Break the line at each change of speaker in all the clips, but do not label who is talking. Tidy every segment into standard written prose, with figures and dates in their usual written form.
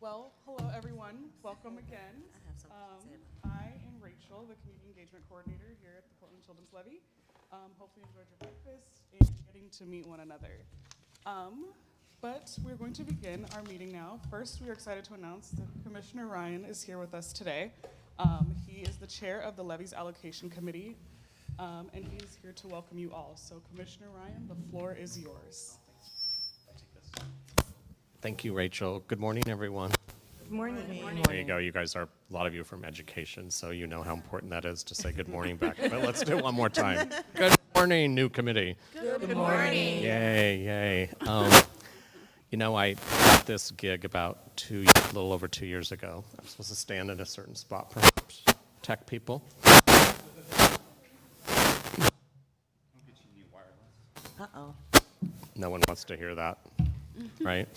Well, hello everyone. Welcome again. I am Rachel, the Community Engagement Coordinator here at the Portland Children's Levy. Hopefully you enjoyed your breakfast and getting to meet one another. But we're going to begin our meeting now. First, we are excited to announce that Commissioner Ryan is here with us today. He is the chair of the Levy's Allocation Committee, and he is here to welcome you all. So Commissioner Ryan, the floor is yours.
Thank you, Rachel. Good morning, everyone.
Good morning. Good morning.
There you go. You guys are, a lot of you from education, so you know how important that is to say good morning back. But let's do it one more time. Good morning, new committee.
Good morning.
Yay. You know, I got this gig about a little over 2 years ago. I was supposed to stand in a certain spot, perhaps. Tech people.
Uh-oh.
No one wants to hear that, right?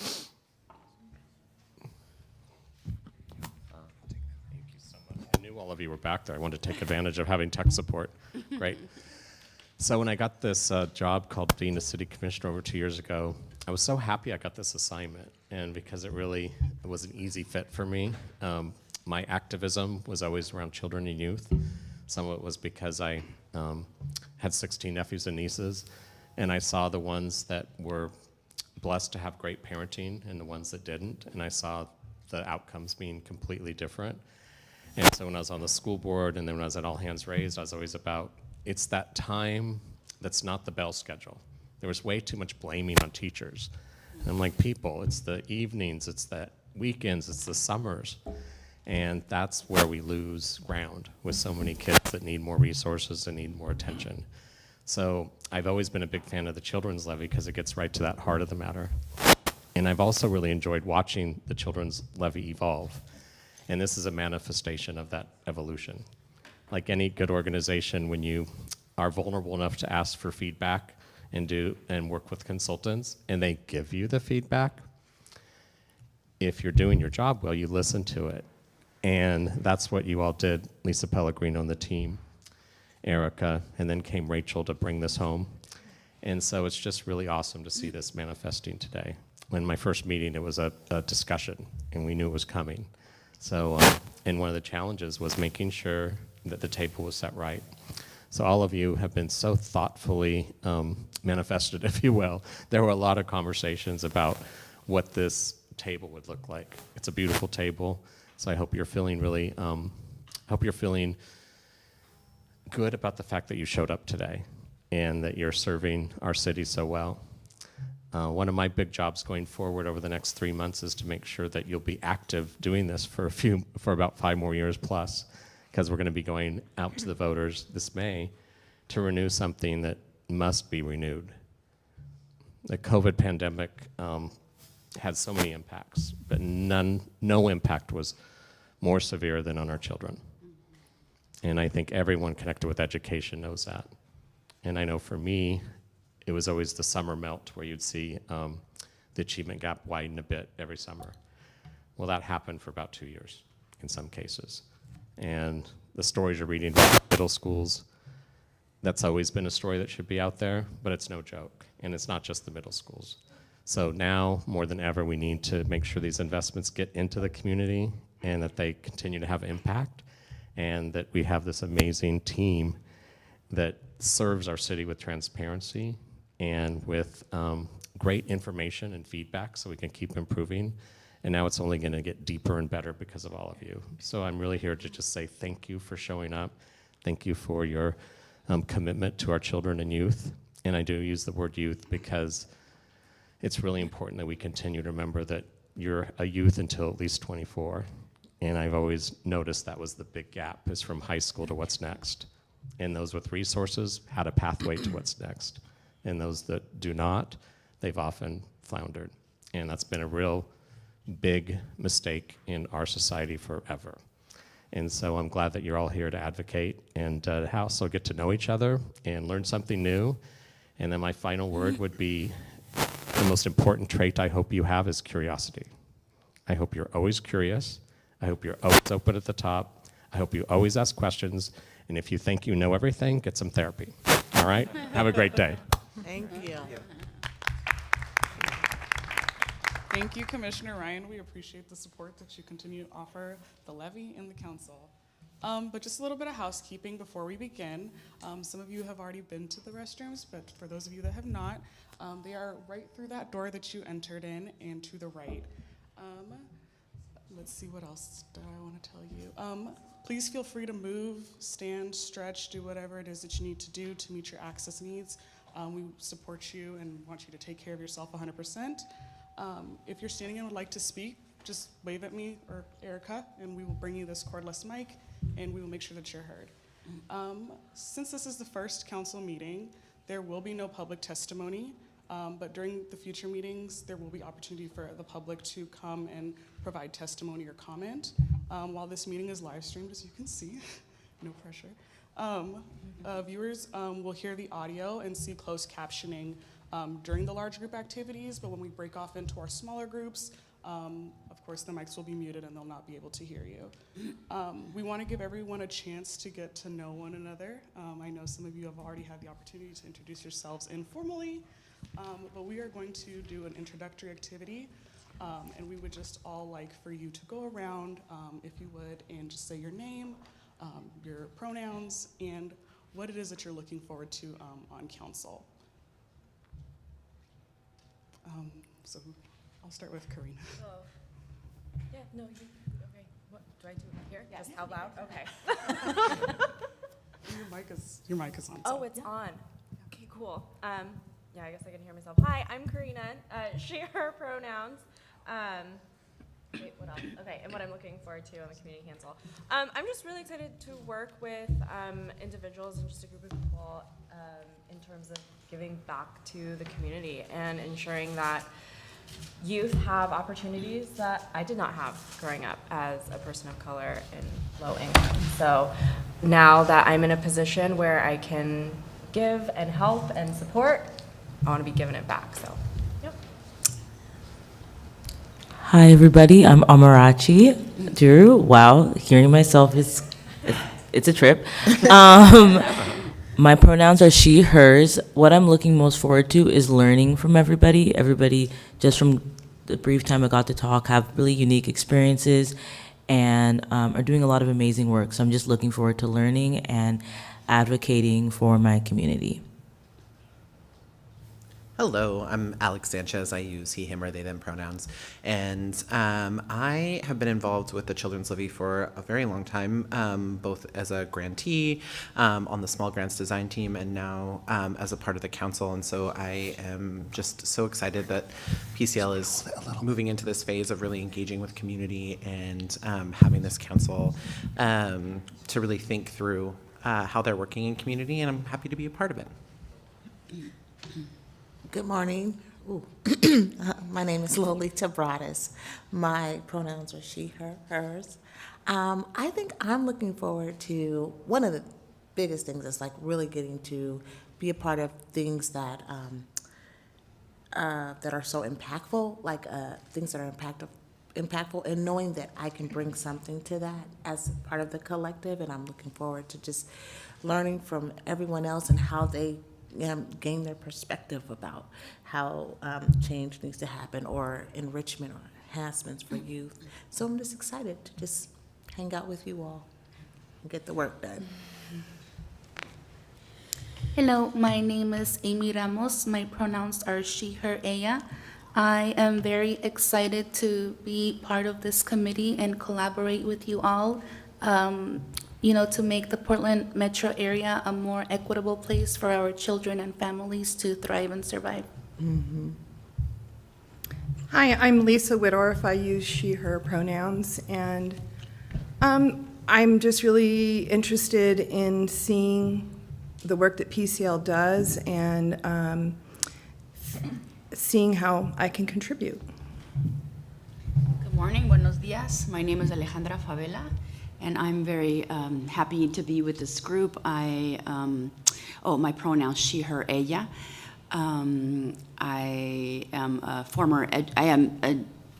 Thank you so much. I knew all of you were back there. I wanted to take advantage of having tech support. Great. So when I got this job called being a city commissioner over 2 years ago, I was so happy I got this assignment, and because it was an easy fit for me. My activism was always around children and youth. Some of it was because I had 16 nephews and nieces, and I saw the ones that were blessed to have great parenting and the ones that didn't, and I saw the outcomes being completely different. And so when I was on the school board and then when I was at All Hands Raised, I was always about, it's that time that's not the bell schedule. There was way too much blaming on teachers. And I'm like, people, it's the evenings, it's the weekends, it's the summers. And that's where we lose ground with so many kids that need more resources and need more attention. So I've always been a big fan of the Children's Levy because it gets right to that heart of the matter. And I've also really enjoyed watching the Children's Levy evolve. And this is a manifestation of that evolution. Like any good organization, when you are vulnerable enough to ask for feedback and work with consultants, and they give you the feedback, if you're doing your job well, you listen to it. And that's what you all did, Lisa Pellegrino and the team, Erica, and then came Rachel to bring this home. And so it's just really awesome to see this manifesting today. When my first meeting, it was a discussion, and we knew it was coming. So, and one of the challenges was making sure that the table was set right. So all of you have been so thoughtfully manifested, if you will. There were a lot of conversations about what this table would look like. It's a beautiful table, so I hope you're feeling really, good about the fact that you showed up today and that you're serving our city so well. One of my big jobs going forward over the next 3 months is to make sure that you'll be active doing this for about 5 more years plus, because we're going to be going out to the voters this May to renew something that must be renewed. The COVID pandemic had so many impacts, but no impact was more severe than on our children. And I think everyone connected with education knows that. And I know for me, it was always the summer melt where you'd see the achievement gap widen a bit every summer. Well, that happened for about 2 years in some cases. And the stories you're reading about middle schools, that's always been a story that should be out there, but it's no joke. And it's not just the middle schools. So now, more than ever, we need to make sure these investments get into the community and that they continue to have impact, and that we have this amazing team that serves our city with transparency and with great information and feedback so we can keep improving. And now it's only going to get deeper and better because of all of you. So I'm really here to just say thank you for showing up. Thank you for your commitment to our children and youth. And I do use the word youth because it's really important that we continue to remember that you're a youth until at least 24. And I've always noticed that was the big gap, is from high school to what's next. And those with resources had a pathway to what's next. And those that do not, they've often floundered. And that's been a real big mistake in our society forever. And so I'm glad that you're all here to advocate and also get to know each other and learn something new. And then my final word would be, the most important trait I hope you have is curiosity. I hope you're always curious. I hope you're always open at the top. I hope you always ask questions. And if you think you know everything, get some therapy. All right? Have a great day.
Thank you.
Thank you, Commissioner Ryan. We appreciate the support that you continue to offer the levy and the council. But just a little bit of housekeeping before we begin. Some of you have already been to the restrooms, but for those of you that have not, they are right through that door that you entered in and to the right. Let's see, what else did I want to tell you? Please feel free to move, stand, stretch, do whatever it is that you need to do to meet your access needs. We support you and want you to take care of yourself 100%. If you're standing and would like to speak, just wave at me or Erica, and we will bring you this cordless mic, and we will make sure that you're heard. Since this is the first council meeting, there will be no public testimony, but during the future meetings, there will be opportunity for the public to come and provide testimony or comment. While this meeting is live streamed, as you can see, no pressure. Viewers will hear the audio and see closed captioning during the large group activities, but when we break off into our smaller groups, of course the mics will be muted and they'll not be able to hear you. We want to give everyone a chance to get to know one another. I know some of you have already had the opportunity to introduce yourselves informally, but we are going to do an introductory activity, and we would just all like for you to go around, if you would, and just say your name, your pronouns, and what it is that you're looking forward to on council. So I'll start with Karina.
Oh. Yeah, no, you, okay. What, do I do it here? Yes. Just out loud? Okay.
Your mic is on.
Oh, it's on. Okay, cool. Yeah, I guess I can hear myself. Hi, I'm Karina. She, her pronouns. Wait, what else? Okay, and what I'm looking forward to on the community council. I'm just really excited to work with individuals and just a group of people in terms of giving back to the community and ensuring that youth have opportunities that I did not have growing up as a person of color and low income. So now that I'm in a position where I can give and help and support, I want to be giving it back. So, yep.
Hi, everybody. I'm Amarachi Drew. Wow, hearing myself it's a trip. My pronouns are she, hers. What I'm looking most forward to is learning from everybody. Everybody, just from the brief time I got to talk, have really unique experiences and are doing a lot of amazing work. So I'm just looking forward to learning and advocating for my community.
Hello, I'm Alex Sanchez. I use he, him, or they, them pronouns. And I have been involved with the Children's Levy for a very long time, both as a grantee on the small grants design team and now as a part of the council. And so I am just so excited that PCL is moving into this phase of really engaging with community and having this council to really think through how they're working in community, and I'm happy to be a part of it.
Good morning. My name is Lolita Broadus. My pronouns are she, her, hers. I think I'm looking forward to, one of the biggest things is like really getting to be a part of things that that are so impactful, like things that are impactful, and knowing that I can bring something to that as part of the collective. And I'm looking forward to just learning from everyone else and how they gain their perspective about how change needs to happen, or enrichment or enhancements for youth. So I'm just excited to just hang out with you all and get the work done.
Hello, my name is Amy Ramos. My pronouns are she, her, ella. I am very excited to be part of this committee and collaborate with you all. To make the Portland metro area a more equitable place for our children and families to thrive and survive.
Mm-hmm.
Hi, I'm Lisa Whittorf. I use she, her pronouns, and I'm just really interested in seeing the work that PCL does and seeing how I can contribute.
Good morning, buenos dias. My name is Alejandra Favela, and I'm very happy to be with this group. My pronouns she, her, ella. I am a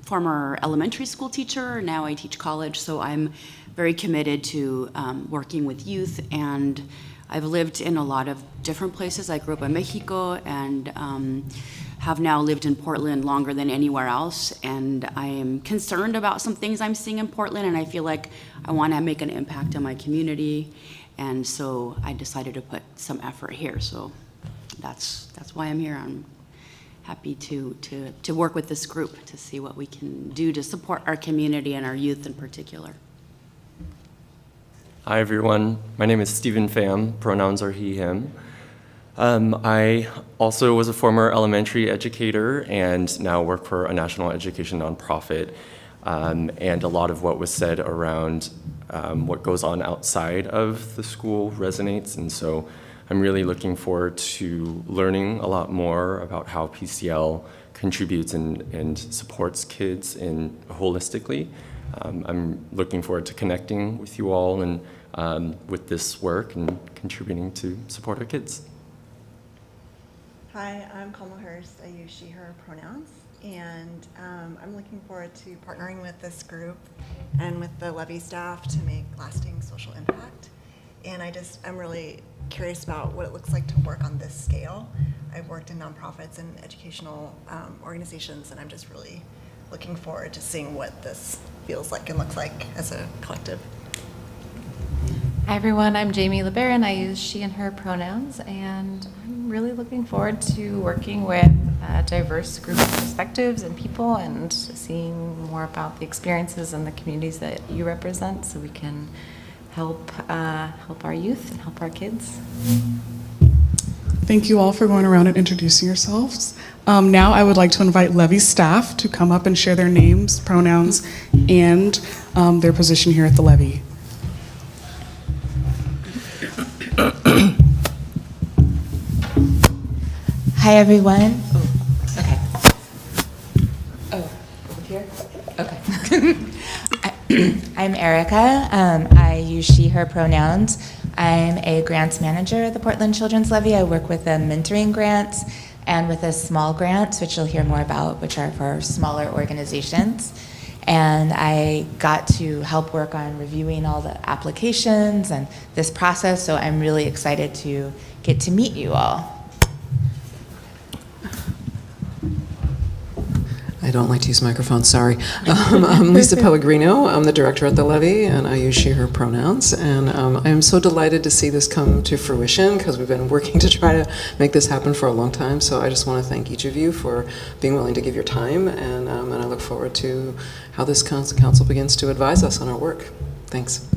former elementary school teacher. Now I teach college, so I'm very committed to working with youth and I've lived in a lot of different places. I grew up in Mexico and have now lived in Portland longer than anywhere else. And I am concerned about some things I'm seeing in Portland, and I feel like I want to make an impact on my community. And so I decided to put some effort here. So that's why I'm here. I'm happy to work with this group to see what we can do to support our community and our youth in particular.
Hi, everyone. My name is Stephen Pham. Pronouns are he, him. I also was a former elementary educator and now work for a national education nonprofit. And a lot of what was said around what goes on outside of the school resonates. And so I'm really looking forward to learning a lot more about how PCL contributes and supports kids holistically. I'm looking forward to connecting with you all and with this work and contributing to support our kids.
Hi, I'm Kalma Hurst. I use she, her pronouns. And I'm looking forward to partnering with this group and with the Levy staff to make lasting social impact. And I'm really curious about what it looks like to work on this scale. I've worked in nonprofits and educational organizations, and I'm just really looking forward to seeing what this feels like and looks like as a collective.
Hi everyone, I'm Jamie LeBaron. I use she and her pronouns, and I'm really looking forward to working with a diverse group of perspectives and people and seeing more about the experiences and the communities that you represent so we can help our youth and help our kids.
Thank you all for going around and introducing yourselves. Now I would like to invite Levy staff to come up and share their names, pronouns, and their position here at the Levy.
Hi, everyone. Oh, okay. Oh, over here? Okay. I'm Erica. I use she, her pronouns. I'm a grants manager at the Portland Children's Levy. I work with the mentoring grants and with the small grants, which you'll hear more about, which are for smaller organizations. And I got to help work on reviewing all the applications and this process, so I'm really excited to get to meet you all.
I don't like to use microphones, sorry. I'm Lisa Pellegrino. I'm the director at the Levy, and I use she, her pronouns. And I am so delighted to see this come to fruition because we've been working to try to make this happen for a long time. So I just want to thank each of you for being willing to give your time, and I look forward to how this council begins to advise us on our work. Thanks.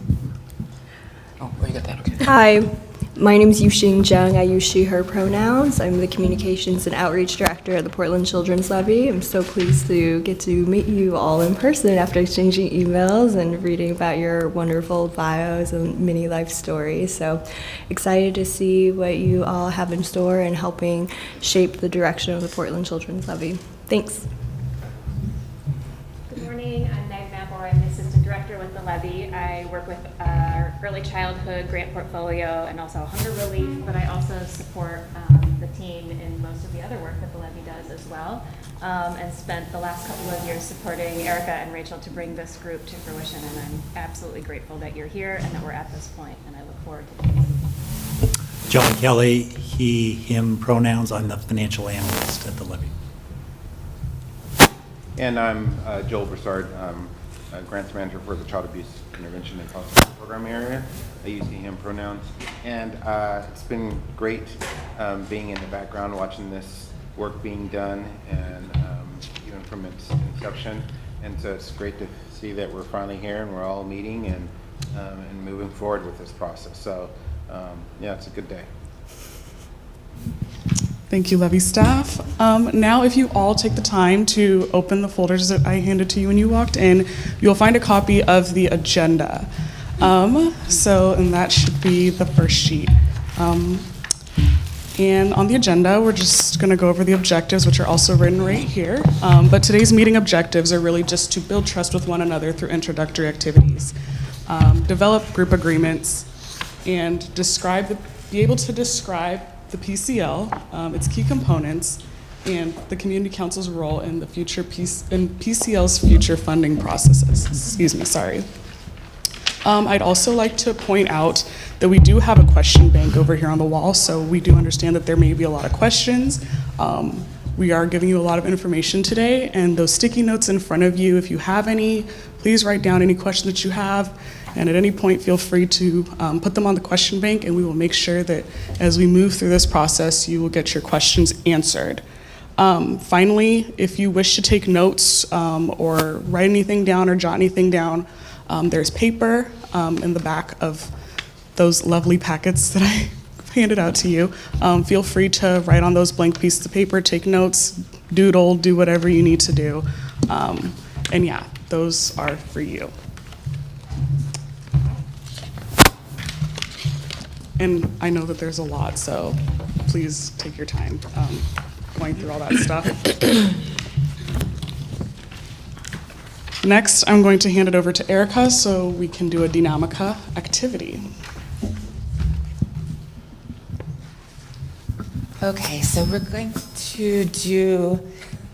Oh, you got that, okay.
Hi. My name is Yuxing Zhang. I use she, her pronouns. I'm the Communications and Outreach Director at the Portland Children's Levy. I'm so pleased to get to meet you all in person after exchanging emails and reading about your wonderful bios and mini life stories. So excited to see what you all have in store and helping shape the direction of the Portland Children's Levy. Thanks.
Good morning. I'm Meg Mabor. I'm the Assistant Director with the Levy. I work with our early childhood grant portfolio and also hunger relief, but I also support the team in most of the other work that the Levy does as well, and spent the last couple of years supporting Erica and Rachel to bring this group to fruition, and I'm absolutely grateful that you're here and that we're at this point, and I look forward to it.
John Kelly, he, him pronouns. I'm the financial analyst at the Levy.
And I'm Joel Broussard, grants manager for the Child Abuse Intervention and Foster Care Program area. I use he, him pronouns. And it's been great being in the background, watching this work being done, and even from its inception. And so it's great to see that we're finally here and we're all meeting and moving forward with this process. So yeah, it's a good day.
Thank you, Levy staff. Now, if you all take the time to open the folders that I handed to you when you walked in, you'll find a copy of the agenda. And that should be the first sheet. And on the agenda, we're just going to go over the objectives, which are also written right here. But today's meeting objectives are really just to build trust with one another through introductory activities, develop group agreements, and be able to describe the PCL, its key components, and the Community Council's role in the future PCL's future funding processes. I'd also like to point out that we do have a question bank over here on the wall, so we do understand that there may be a lot of questions. We are giving you a lot of information today, and those sticky notes in front of you, if you have any, please write down any questions that you have, and at any point feel free to put them on the question bank, and we will make sure that as we move through this process, you will get your questions answered. Finally, if you wish to take notes or write anything down or jot anything down, there's paper in the back of those lovely packets that I handed out to you. Feel free to write on those blank pieces of paper, take notes, doodle, do whatever you need to do. And yeah, those are for you. And I know that there's a lot, so please take your time going through all that stuff. Next, I'm going to hand it over to Erica so we can do a Dinamica activity.
Okay, so we're going to do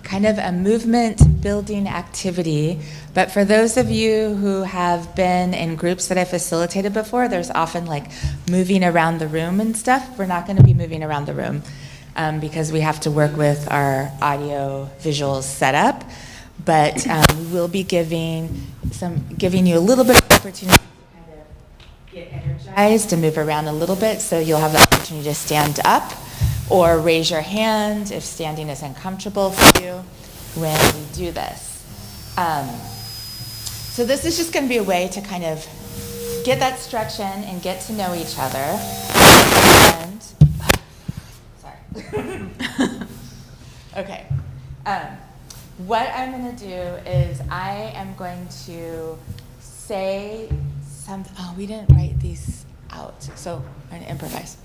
kind of a movement building activity, but for those of you who have been in groups that I facilitated before, there's often like moving around the room and stuff. We're not going to be moving around the room because we have to work with our audio visuals setup, but we will be giving you a little bit of opportunity to kind of get energized and move around a little bit, so you'll have the opportunity to stand up or raise your hand if standing is uncomfortable for you when we do this. So this is just going to be a way to kind of get that stretch in and get to know each other. And, sorry. Okay. What I'm going to do is I am going to say something. Oh, we didn't write these out, so I'm going to improvise.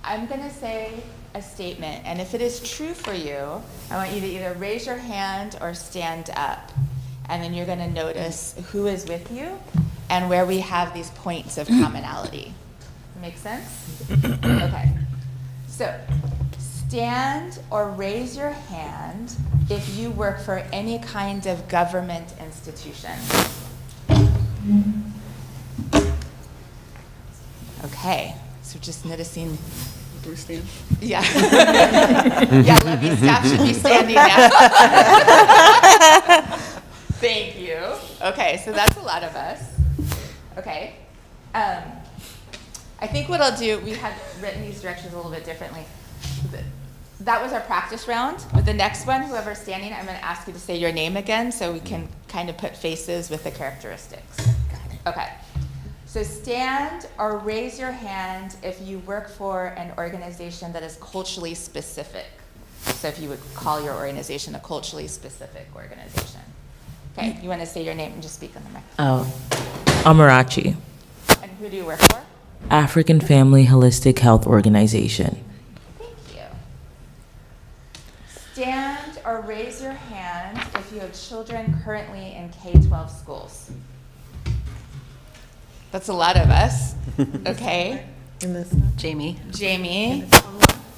I'm going to say a statement, and if it is true for you, I want you to either raise your hand or stand up, and then you're going to notice who is with you and where we have these points of commonality. Make sense? Okay. So, stand or raise your hand if you work for any kind of government institution. Okay, so just noticing.
Do we stand?
Yeah. Yeah, Levy staff should be standing now. Thank you. Okay, so that's a lot of us. Okay. I think what I'll do, we had written these directions a little bit differently. That was our practice round. With the next one, whoever's standing, I'm going to ask you to say your name again so we can kind of put faces with the characteristics. Got it. Okay. So stand or raise your hand if you work for an organization that is culturally specific. So if you would call your organization a culturally specific organization. Okay, you want to say your name and just speak on the microphone.
Oh, Amarachi,
And who do you work for?
African Family Holistic Health Organization.
Thank you. Stand or raise your hand if you have children currently in K-12 schools. That's a lot of us. Okay.
Jamie.
Jamie.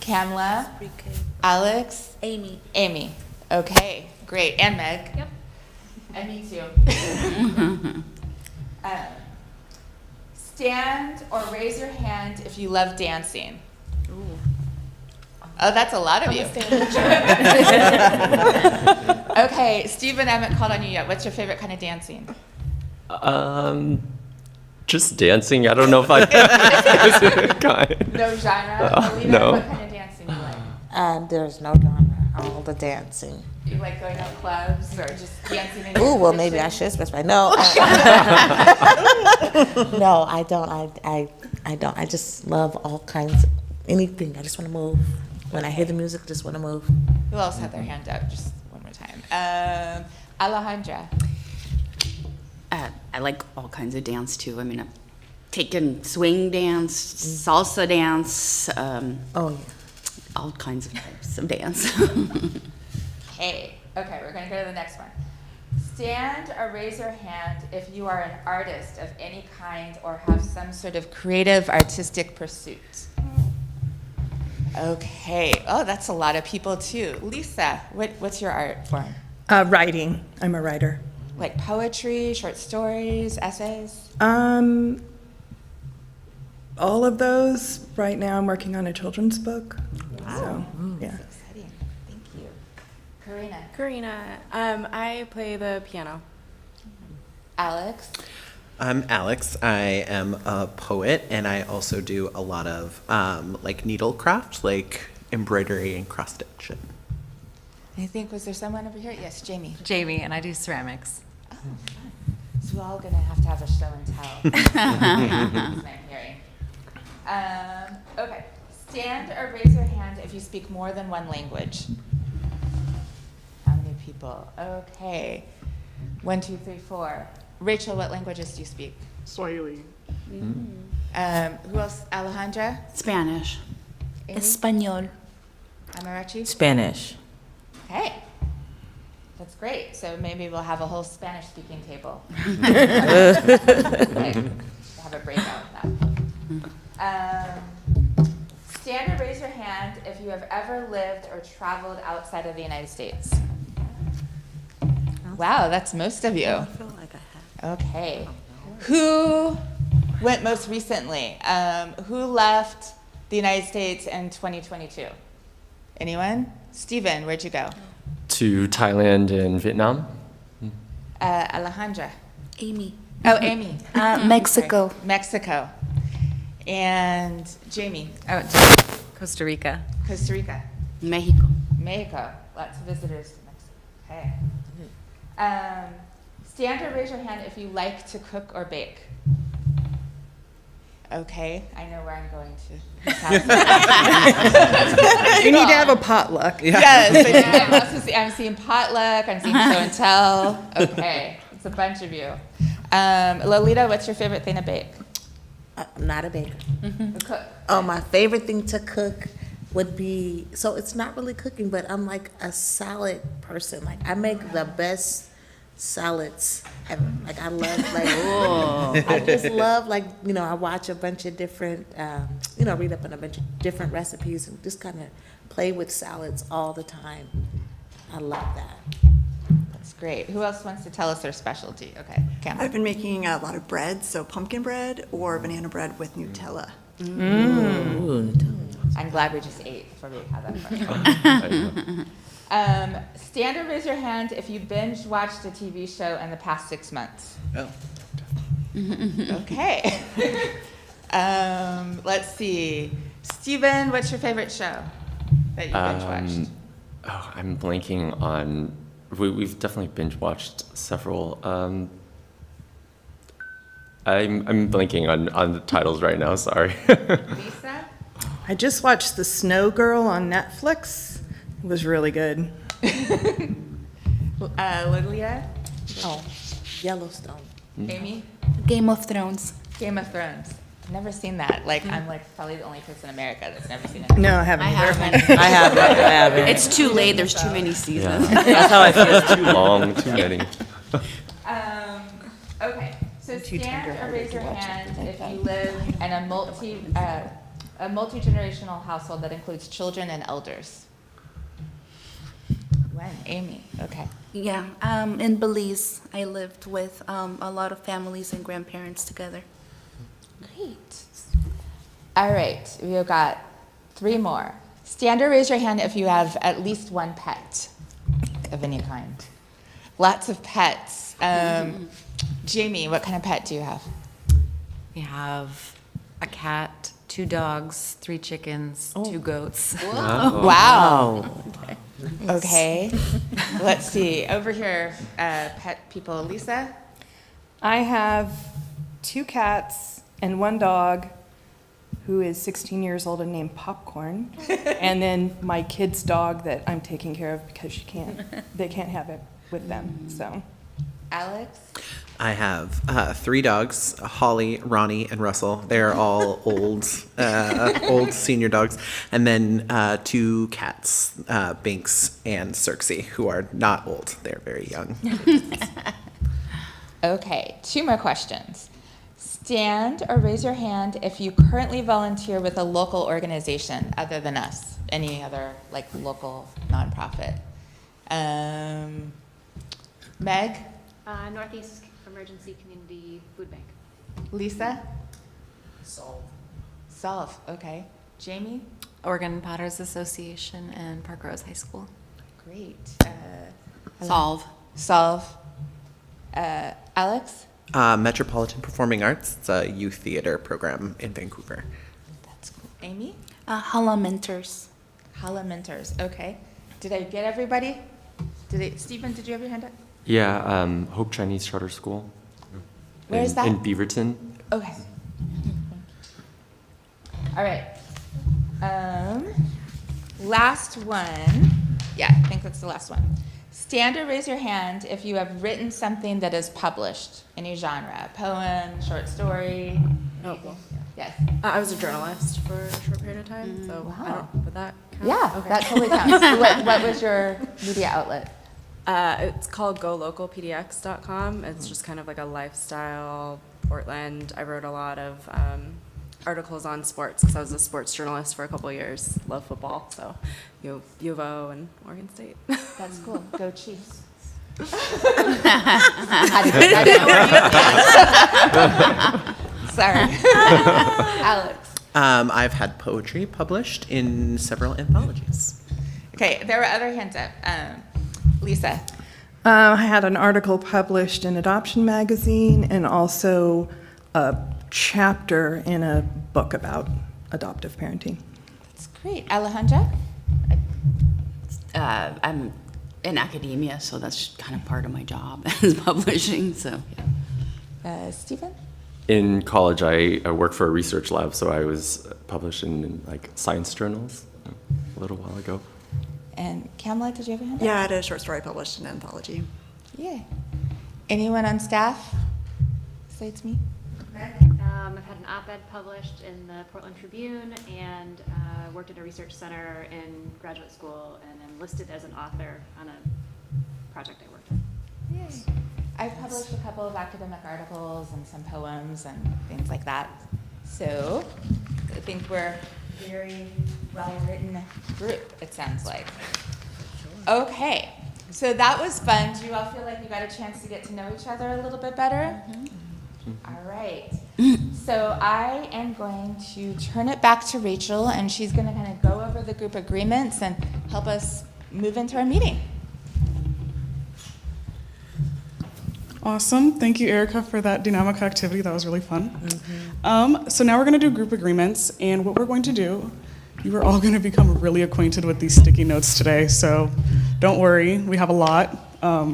Kamla. Alex. Amy. Okay, great. And Meg.
Yep.
And me too. Stand or raise your hand if you love dancing.
Ooh.
Oh, that's a lot of you. Okay, Stephen, I haven't called on you yet. What's your favorite kind of dancing?
Just dancing. I don't know if I.
No genre? Alina,
no.
What kind of dancing do you like?
There's no genre. All the dancing.
You like going out clubs or just dancing in
Ooh,
your
well, maybe I
kitchen?
should specify. No. No, I don't. I don't. I just love all kinds of anything. I just want to move. When I hear the music, I just want to move.
Who else had their hand up? Just one more time. Alejandra.
I like all kinds of dance too. I mean, I've taken swing dance, salsa dance, all kinds of types of dance.
Okay, we're going to go to the next one. Stand or raise your hand if you are an artist of any kind or have some sort of creative artistic pursuit. Okay, oh, that's a lot of people too. Lisa, what's your art form?
Writing. I'm a writer.
Like poetry, short stories, essays?
All of those. Right now, I'm working on a children's book.
Wow.
So, yeah.
That's exciting. Thank you. Karina.
Karina, I play the piano.
Alex.
I'm Alex. I am a poet, and I also do a lot of like needlecraft, like embroidery and cross stitch.
I think, was there someone over here? Yes, Jamie.
Jamie, and I do ceramics.
Oh, fun. So we're all going to have a show and tell. That's what I'm hearing. Okay. Stand or raise your hand if you speak more than one language. How many people? Okay. 1, 2, 3, 4. Rachel, what languages do you speak?
Swahili.
Who else? Alejandra?
Spanish.
Amy?
Español.
Amarachi?
Spanish.
Okay. That's great. So maybe we'll have a whole Spanish-speaking table. Okay. Have a breakout of that. Stand or raise your hand if you have ever lived or traveled outside of the United States. Wow, that's most of you.
I feel like I have.
Okay. Who went most recently? Who left the United States in 2022? Anyone? Stephen, where'd you go?
To Thailand and Vietnam.
Alejandra.
Amy.
Oh, Amy.
Mexico.
Sorry. Mexico. And Jamie.
Oh, Costa Rica.
Costa Rica.
Mexico.
Mexico. Lots of visitors to Mexico. Okay. Stand or raise your hand if you like to cook or bake. Okay, I know where I'm going to.
You need to have a potluck.
Yes, I'm seeing potluck, I'm seeing show and tell. Okay, it's a bunch of you. Lolita, what's your favorite thing to bake?
I'm not a baker.
Cook.
Oh, my favorite thing to cook would be, so it's not really cooking, but I'm like a salad person. Like, I make the best salads ever. Like, I love, like, I just love, like, you know, I watch a bunch of different, you know, read up on a bunch of different recipes and just kind of play with salads all the time. I love that.
That's great. Who else wants to tell us their specialty? Okay, Cam.
I've been making a lot of bread, so pumpkin bread or banana bread with Nutella.
I'm glad we just ate before we had that part. Stand or raise your hand if you binge watched a TV show in the past 6 months.
Oh.
Okay. Let's see. Steven, what's your favorite show that you binge watched?
Oh, I'm blanking on. We've definitely binge watched several. I'm blanking on the titles right now. Sorry.
Lisa?
I just watched The Snow Girl on Netflix. It was really good.
Lilia?
Oh, Yellowstone.
Amy?
Game of Thrones.
Game of Thrones. I've never seen that. Like, I'm like probably the only person in America that's never seen it.
No, I haven't either.
I haven't.
It's too late. There's too many seasons.
That's how I feel.
It's too long, too many.
Okay, so stand or raise your hand if you live in a multi-generational household that includes children and elders. When? Amy, okay.
Yeah, in Belize, I lived with a lot of families and grandparents together.
Great. All right, we've got 3 more. Stand or raise your hand if you have at least one pet of any kind. Lots of pets. Jamie, what kind of pet do you have?
We have a cat, 2 dogs, 3 chickens, 2 goats.
Wow. Okay. Let's see. Over here, pet people. Lisa?
I have 2 cats and 1 dog who is 16 years old and named Popcorn. And then my kid's dog that I'm taking care of because they can't have it with them, so.
Alex?
I have 3 dogs, Holly, Ronnie, and Russell. They are all old senior dogs. And then 2 cats, Binks and Circe, who are not old. They're very young.
Okay, 2 more questions. Stand or raise your hand if you currently volunteer with a local organization other than us, any other like local nonprofit. Meg?
Northeast Emergency Community Food Bank.
Lisa? Solve, okay. Jamie?
Oregon Potters Association and Park Rose High School.
Great.
Solve.
Solve. Alex?
Metropolitan Performing Arts. It's a youth theater program in Vancouver.
That's cool. Amy?
Hala Mentors.
Hala Mentors, okay. Did I get everybody? Stephen, did you have your hand up?
Yeah, Hope Chinese Charter School.
Where is
in,
that?
In Beaverton.
Okay. All right. Last one. Yeah, I think that's the last one. Stand or raise your hand if you have written something that is published, any genre, poem, short story.
Oh,
yes.
I was a journalist for a short period of time, so I
Wow.
don't, would that count?
Yeah,
Okay.
that totally counts. What was your media outlet?
It's called golocalpdx.com. It's just kind of like a lifestyle Portland. I wrote a lot of articles on sports because I was a sports journalist for a couple of years. Love football, so U of O and Oregon State.
That's cool. Go Chiefs. Sorry. Alex.
I've had poetry published in several anthologies.
Okay, there were other hands up. Lisa.
I had an article published in Adoption Magazine and also a chapter in a book about adoptive parenting.
That's great. Alejandra?
I'm in academia, so that's kind of part of my job is publishing. So,
Stephen?
In college, I worked for a research lab, so I was published in like science journals a little while ago.
And Kamala, did you have a hand up?
Yeah, I had a short story published in an anthology.
Yeah. Anyone on staff? Besides me?
I've had an op-ed published in the Portland Tribune and worked at a research center in graduate school and am listed as an author on a project I worked on.
Yay. I've published a couple of academic articles and some poems and things like that. So I think we're a very well-written group, it sounds like. Okay, so that was fun. Do you all feel like you got a chance to get to know each other a little bit better? All right. So I am going to turn it back to Rachel, and she's going to kind of go over the group agreements and help us move into our meeting.
Awesome. Thank you, Erica, for that dynamic activity. That was really fun. So now we're going to do group agreements, and what we're going to do, you are all going to become really acquainted with these sticky notes today, so don't worry, we have a lot. But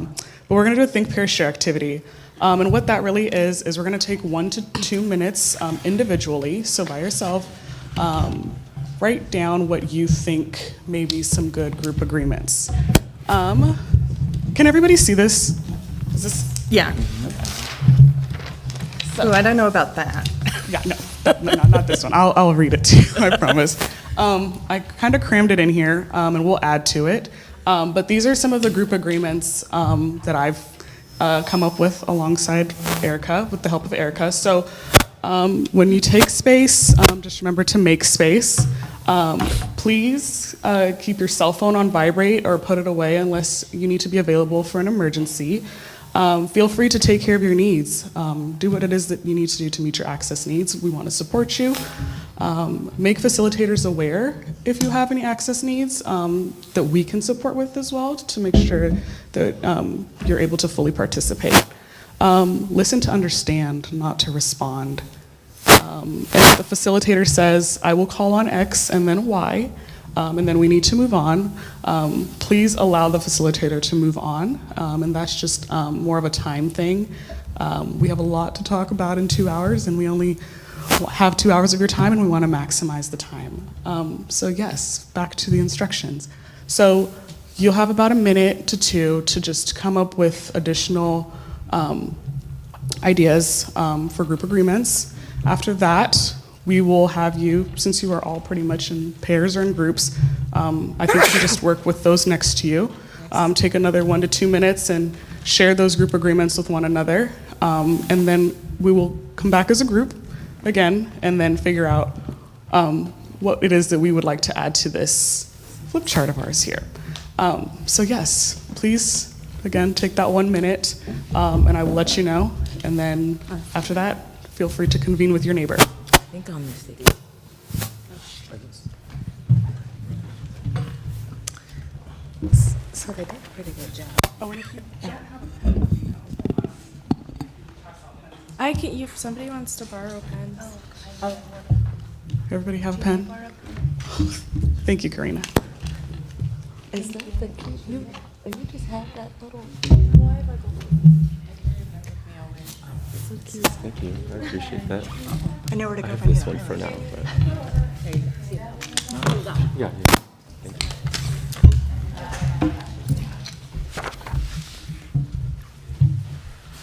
we're going to do a think, pair, share activity. And what that really is we're going to take 1 to 2 minutes individually, so by yourself, write down what you think may be some good group agreements. Can everybody see this? Is this?
Yeah. So I don't know about that.
Yeah, no, not this one. I'll read it to you, I promise. I kind of crammed it in here, and we'll add to it. But these are some of the group agreements that I've come up with alongside Erica, with the help of Erica. So when you take space, just remember to make space. Please keep your cell phone on vibrate or put it away unless you need to be available for an emergency. Feel free to take care of your needs. Do what it is that you need to do to meet your access needs. We want to support you. Make facilitators aware if you have any access needs that we can support with as well to make sure that you're able to fully participate. Listen to understand, not to respond. And if the facilitator says, I will call on X and then Y, and then we need to move on, please allow the facilitator to move on, and that's just more of a time thing. We have a lot to talk about in 2 hours, and we only have 2 hours of your time, and we want to maximize the time. So yes, back to the instructions. So you'll have about 1 minute to 2 to just come up with additional ideas for group agreements. After that, we will have you, since you are all pretty much in pairs or in groups, I think you can just work with those next to you. Take another 1 to 2 minutes and share those group agreements with one another. And then we will come back as a group again and then figure out what it is that we would like to add to this flip chart of ours here. So yes, please again, take that 1 minute, and I will let you know. And then after that, feel free to convene with your neighbor.
I think I'm mistaken.
So they did a pretty good job.
Oh, and if you
I can, if somebody wants to borrow pens.
everybody have a pen? Thank you, Karina.
Is that the cute, you just have that little. So cute.
Thank you. I appreciate that.
I know where to
I
go
have
find
this
it.
one for now, but
There you go.
yeah. Thank you.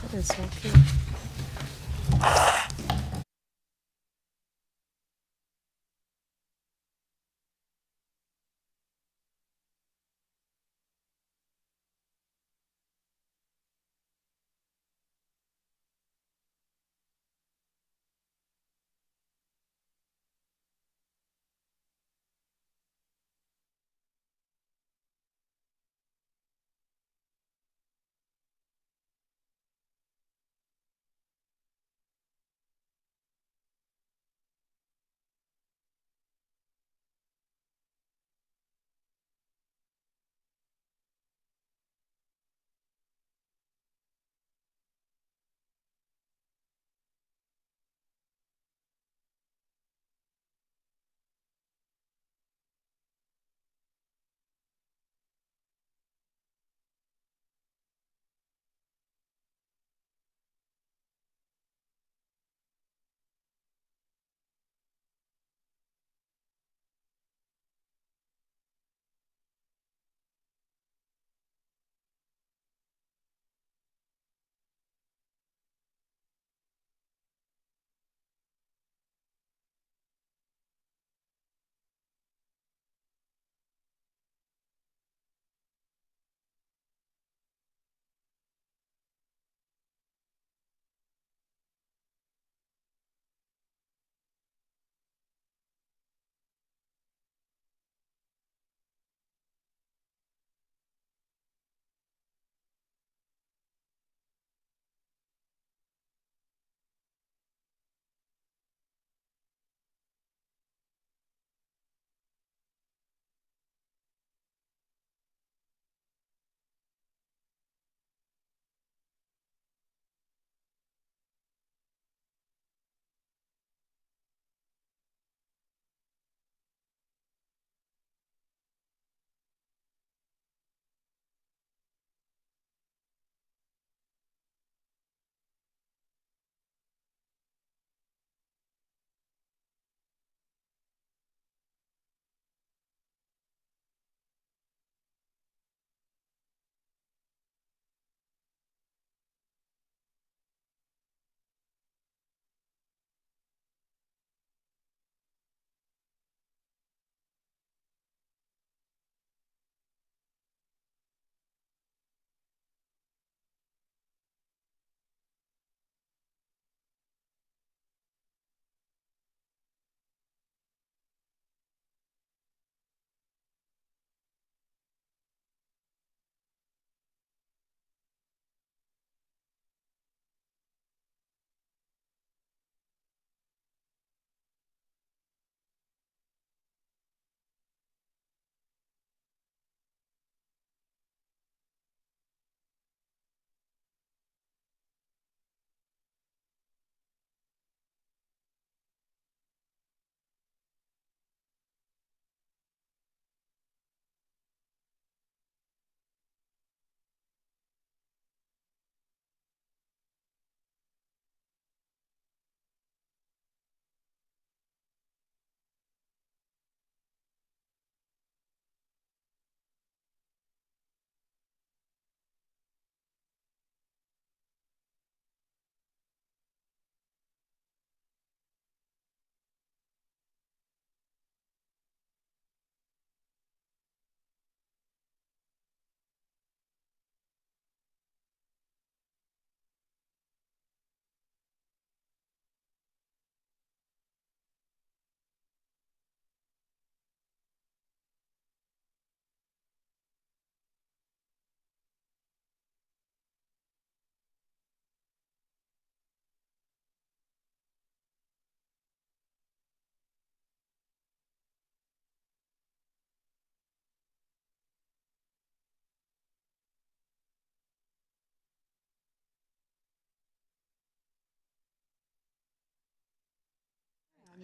That is so cute.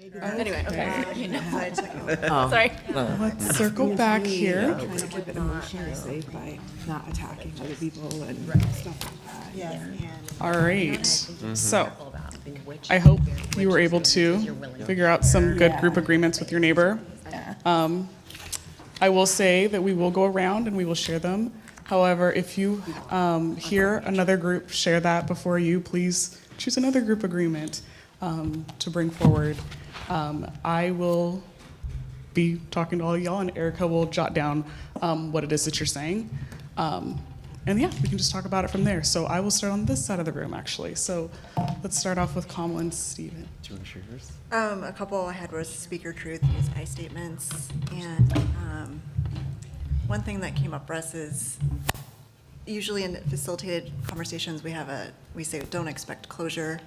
Anyway, okay.
Oh.
Sorry.
Let's circle back here.
Trying to keep it emotionally safe by not attacking other people and stuff like that.
Yes, and
All right. So I hope you were able to figure out some good group agreements with your neighbor. I will say that we will go around and we will share them. However, if you hear another group share that before you, please choose another group agreement to bring forward. I will be talking to all y'all, and Erica will jot down what it is that you're saying. And yeah, we can just talk about it from there. So I will start on this side of the room, actually. So let's start off with Kamala and Steven.
Do you want to share yours?
a couple I had was speaker truth, use I statements, and one thing that came up for us is usually in facilitated conversations we say don't expect closure,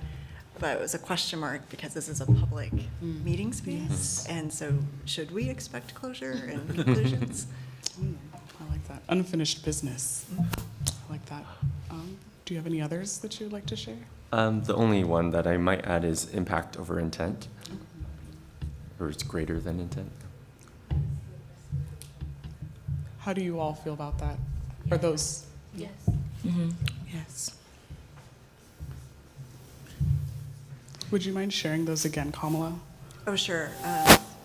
but it was a question mark because this is a public meeting space, and so should we expect closure and conclusions?
I like that. Unfinished business. I like that. Do you have any others that you would like to share?
The only one that I might add is impact over intent, or it's greater than intent.
How do you all feel about that? Are those?
Yes.
Yes.
Would you mind sharing those again, Kamala?
Oh, sure.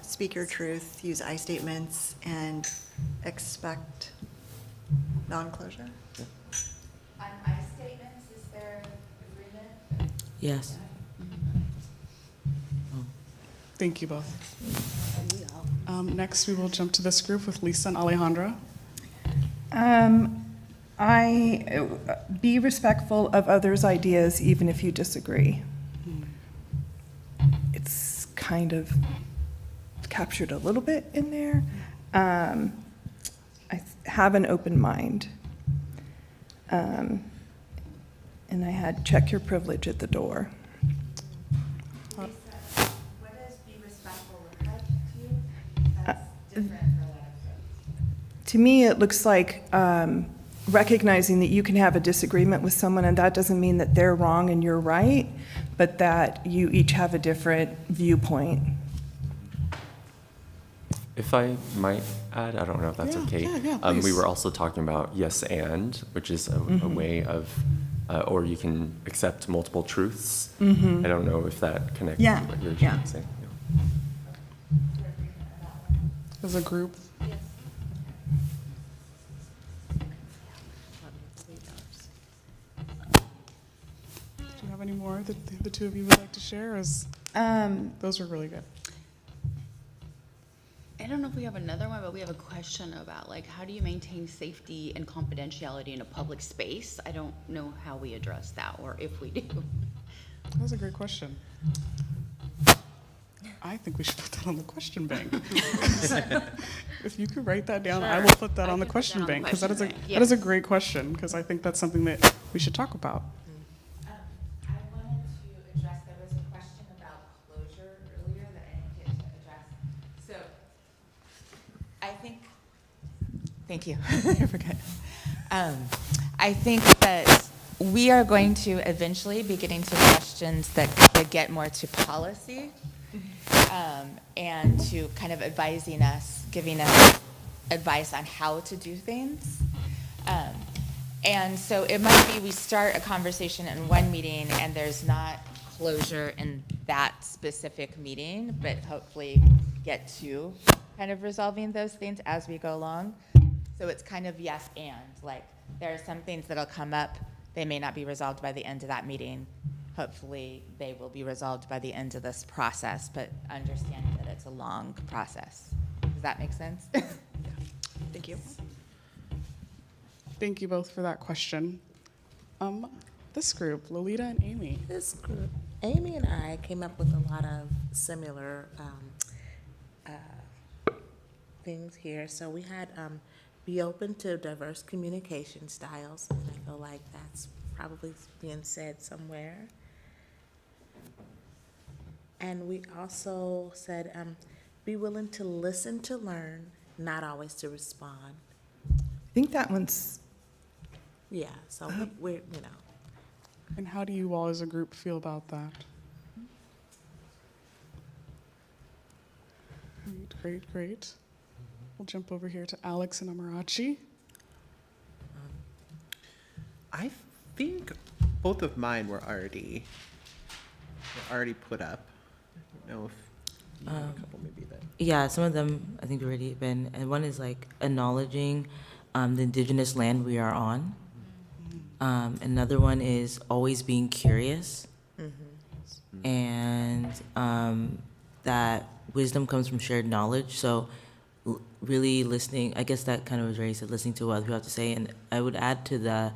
Speaker truth, use I statements, and expect non-closure.
On I statements, is there agreement?
Yes.
Thank you both. Next, we will jump to this group with Lisa and Alejandra.
Be respectful of others' ideas, even if you disagree. It's kind of captured a little bit in there. Have an open mind. And I had check your privilege at the door.
What does be respectful look like to you? That's different for a lot of folks.
To me, it looks like recognizing that you can have a disagreement with someone, and that doesn't mean that they're wrong and you're right, but that you each have a different viewpoint.
If I might add, I don't know if that's okay.
Yeah,
we
please.
were also talking about yes and, which is a way of, or you can accept multiple truths. I don't know if that connects
Yeah,
to what you're
yeah.
saying.
As a group. Do you have any more that the two of you would like to share? Those were really good.
I don't know if we have another one, but we have a question about like how do you maintain safety and confidentiality in a public space? I don't know how we address that, or if we do.
That was a great question. I think we should put that on the question bank. If you could write that down, I
Sure.
will put that
I
on the
can put
question
that on the
bank, because that is
question bank,
that is a
yes.
great question, because I think that's something that we should talk about.
I wanted to address, there was a question about closure earlier that I didn't get to address. So, I think, thank you, I forgot. I think that we are going to eventually be getting to questions that get more to policy, and to kind of advising us, giving us advice on how to do things. And so it might be we start a conversation in one meeting and there's not closure in that specific meeting, but hopefully get to kind of resolving those things as we go along. So it's kind of yes and, like there are some things that'll come up, they may not be resolved by the end of that meeting. Hopefully they will be resolved by the end of this process, but understanding that it's a long process. Does that make sense?
Thank you.
Thank you both for that question. This group, Lolita and Amy.
This group, Amy and I came up with a lot of similar things here. So we had be open to diverse communication styles, and I feel like that's probably being said somewhere. And we also said be willing to listen to learn, not always to respond.
I think that one's,
Yeah, so we're, you know.
And how do you all as a group feel about that? Great. We'll jump over here to Alex and Amarachi.
I think both of mine were already put up. I don't know if you have a couple maybe that.
Yeah, some of them I think already been, and one is like acknowledging the indigenous land we are on. Another one is always being curious, and that wisdom comes from shared knowledge. So really listening, I guess that kind of was raised, listening to what other people have to say. And I would add to that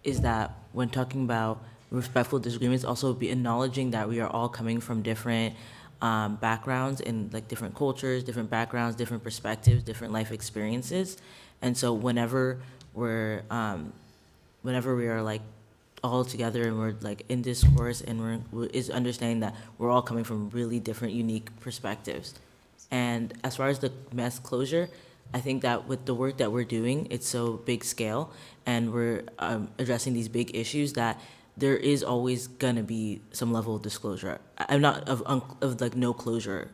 is that when talking about respectful disagreements, also be acknowledging that we are all coming from different backgrounds and like different cultures, different backgrounds, different perspectives, different life experiences. And so whenever we are like all together and we're like in discourse and is understanding that we're all coming from really different, unique perspectives. And as far as the mass closure, I think that with the work that we're doing, it's so big scale, and we're addressing these big issues that there is always gonna be some level of disclosure. I'm not of like no closure.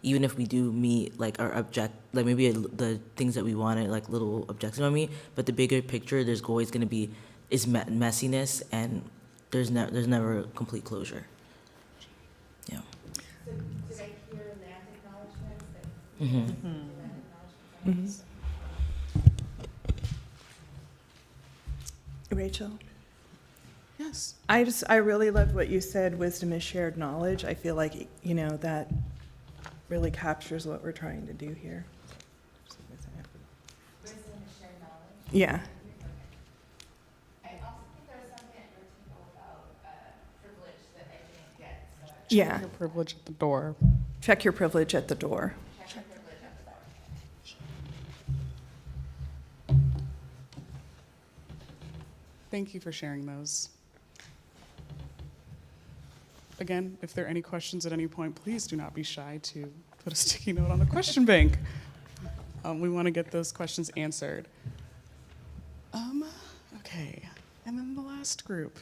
Even if we do meet like our like maybe the things that we wanted, like little objectives on me, but the bigger picture, there's always gonna be messiness, and there's never complete closure. Yeah.
So did I hear land acknowledgements?
Rachel?
Yes.
I really loved what you said, wisdom is shared knowledge. I feel like, that really captures what we're trying to do here.
Wisdom is shared knowledge?
Yeah.
I also think there was something at your table about privilege that I didn't get. So
Yeah.
Your privilege at the door.
Check your privilege at the door.
check your privilege at the door.
Thank you for sharing those. Again, if there are any questions at any point, please do not be shy to put a sticky note on the question bank. We want to get those questions answered. Okay, and then the last group,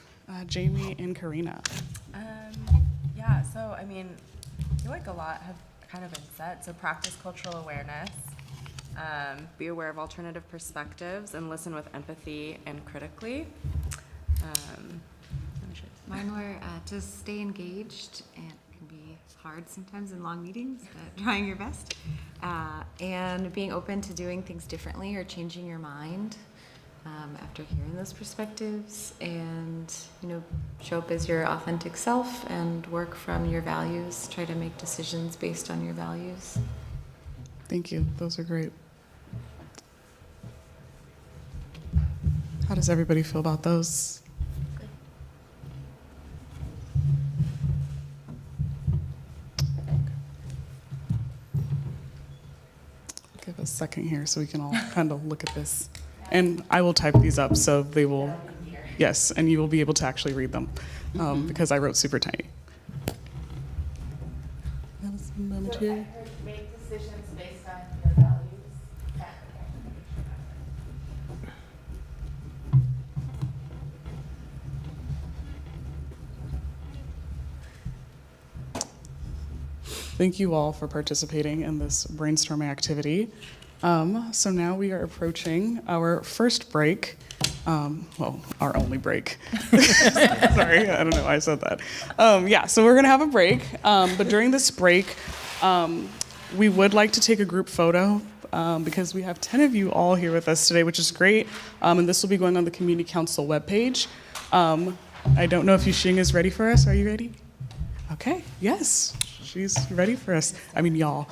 Jamie and Karina.
Yeah, so I mean, I feel like a lot have kind of been said. So practice cultural awareness, be aware of alternative perspectives, and listen with empathy and critically.
Mine were to stay engaged, and it can be hard sometimes in long meetings, but trying your best. And being open to doing things differently or changing your mind after hearing those perspectives, and show up as your authentic self and work from your values. Try to make decisions based on your values.
Thank you, those are great. How does everybody feel about those? Give a second here so we can all kind of look at this. And I will type these up so they will, yes, and you will be able to actually read them because I wrote super tiny. Moment here.
Make decisions based on your values.
Thank you all for participating in this brainstorming activity. So now we are approaching our first break. Well, our only break. Sorry, I don't know why I said that. Yeah, so we're gonna have a break, but during this break, we would like to take a group photo because we have 10 of you all here with us today, which is great, and this will be going on the Community Council webpage. I don't know if Yuxing is ready for us. Are you ready? Okay, yes, she's ready for us. I mean, y'all.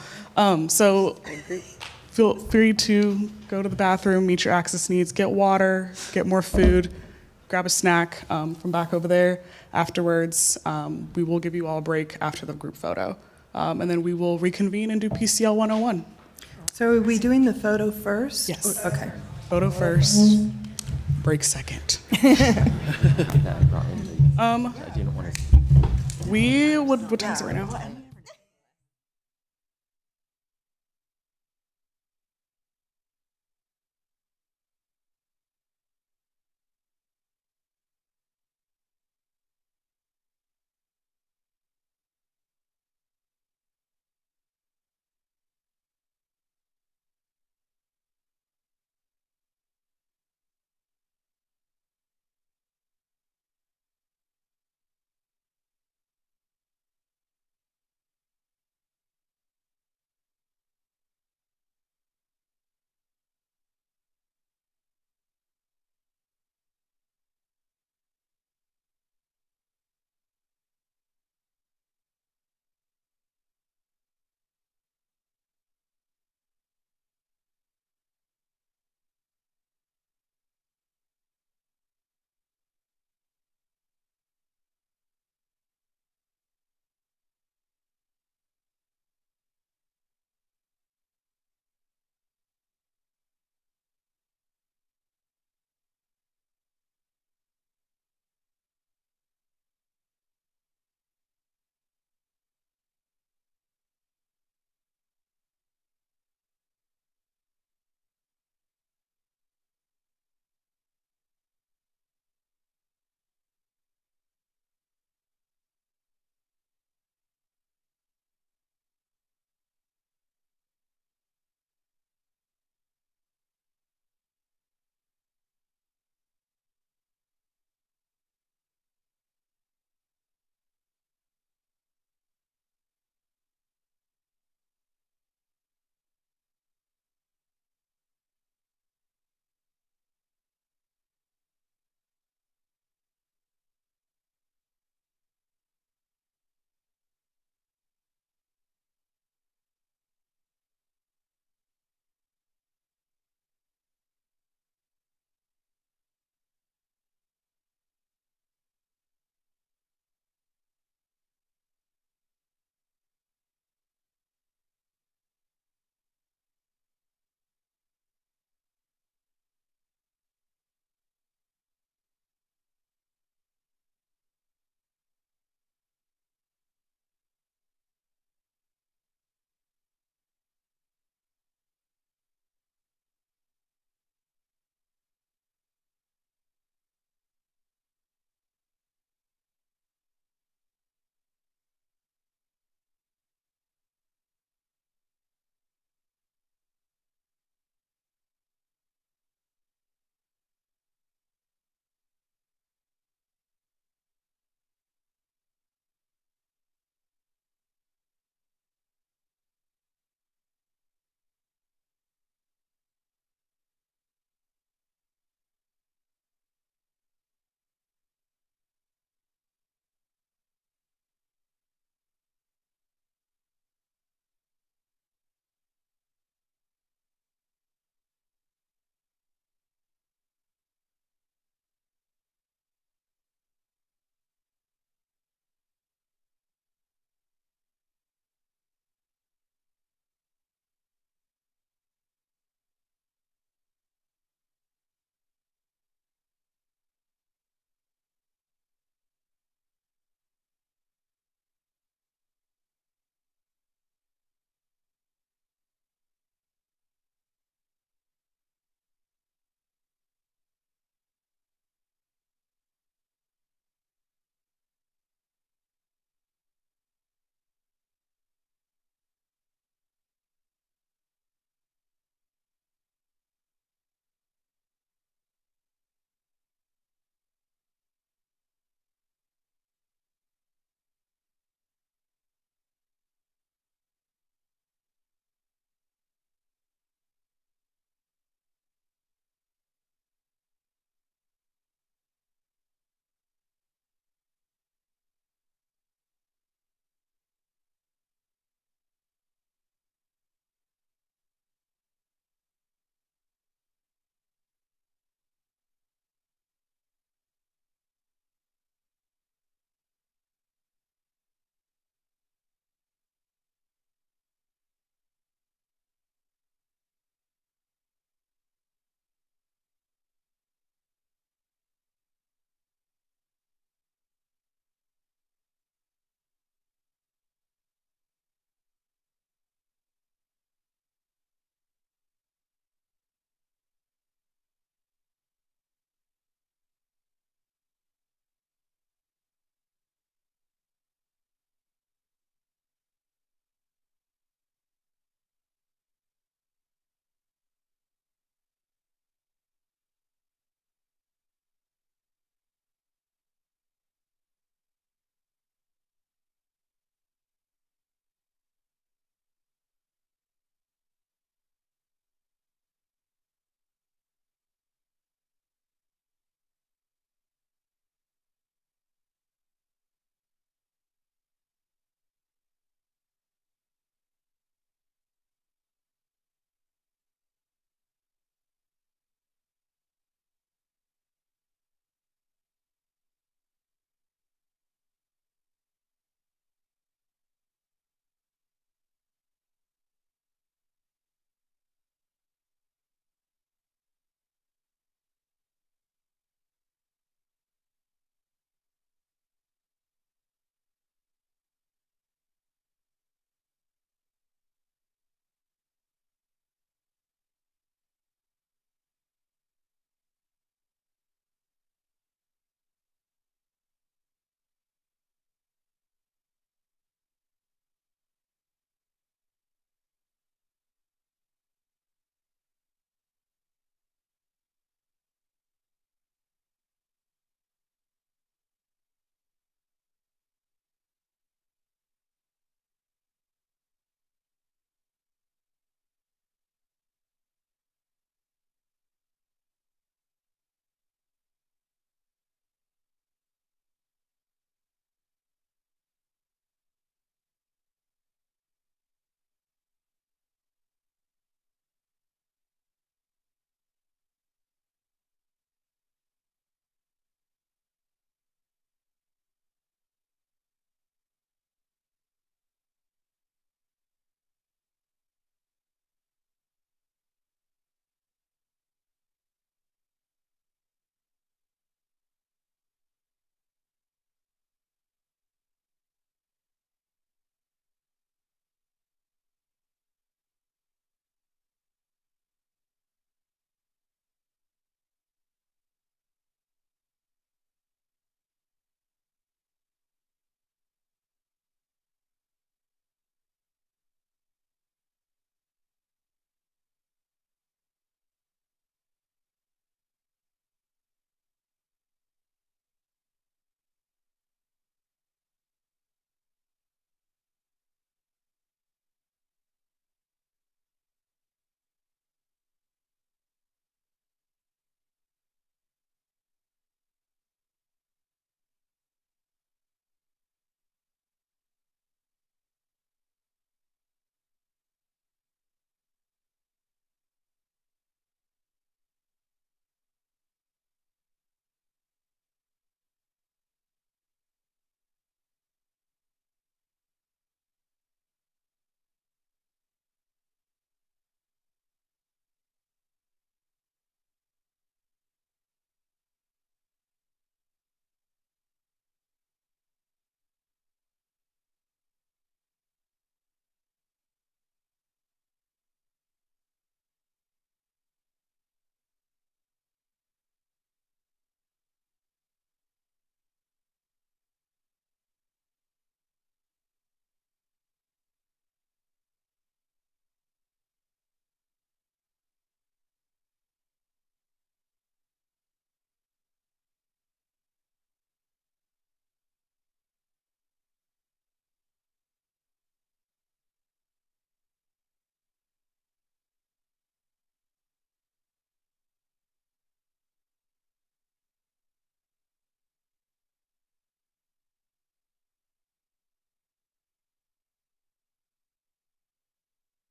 So feel free to go to the bathroom, meet your access needs, get water, get more food, grab a snack from back over there. Afterwards, we will give you all a break after the group photo. And then we will reconvene and do PCL 101.
So are we doing the photo first?
Yes.
Okay.
Photo first, break second. What time is it right now?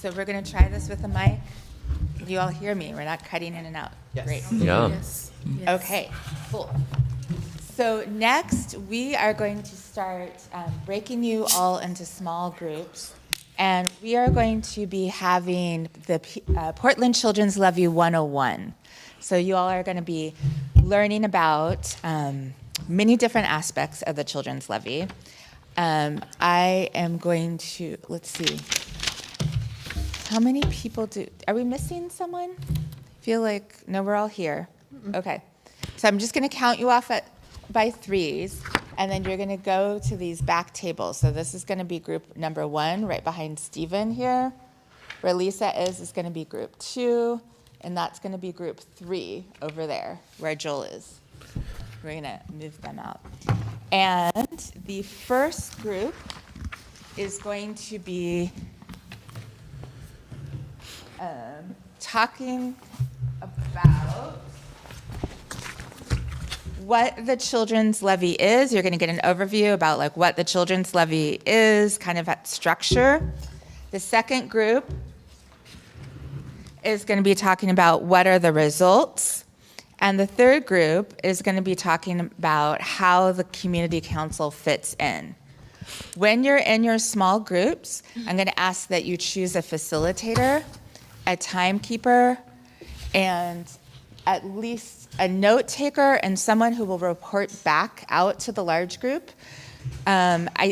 so we're going to try this with the mic. You all hear me? We're not cutting in and out.
Yes.
Great.
Yeah.
Yes.
Okay, cool. So next, we are going to start breaking you all into small groups. And we are going to be having the Portland Children's Levy 101. So you all are going to be learning about many different aspects of the Children's Levy. I am going to, let's see. How many people are we missing someone? I feel like, no, we're all here. Okay. So I'm just going to count you off by threes, and then you're going to go to these back tables. So this is going to be group number 1, right behind Stephen here. Where Lisa is going to be group 2, and that's going to be group 3 over there, where Joel is. We're going to move them out. And the first group is going to be talking about what the Children's Levy is. You're going to get an overview about like what the Children's Levy is, kind of at structure. The second group is going to be talking about what are the results. And the third group is going to be talking about how the community council fits in. When you're in your small groups, I'm going to ask that you choose a facilitator, a timekeeper, and at least a note taker and someone who will report back out to the large group.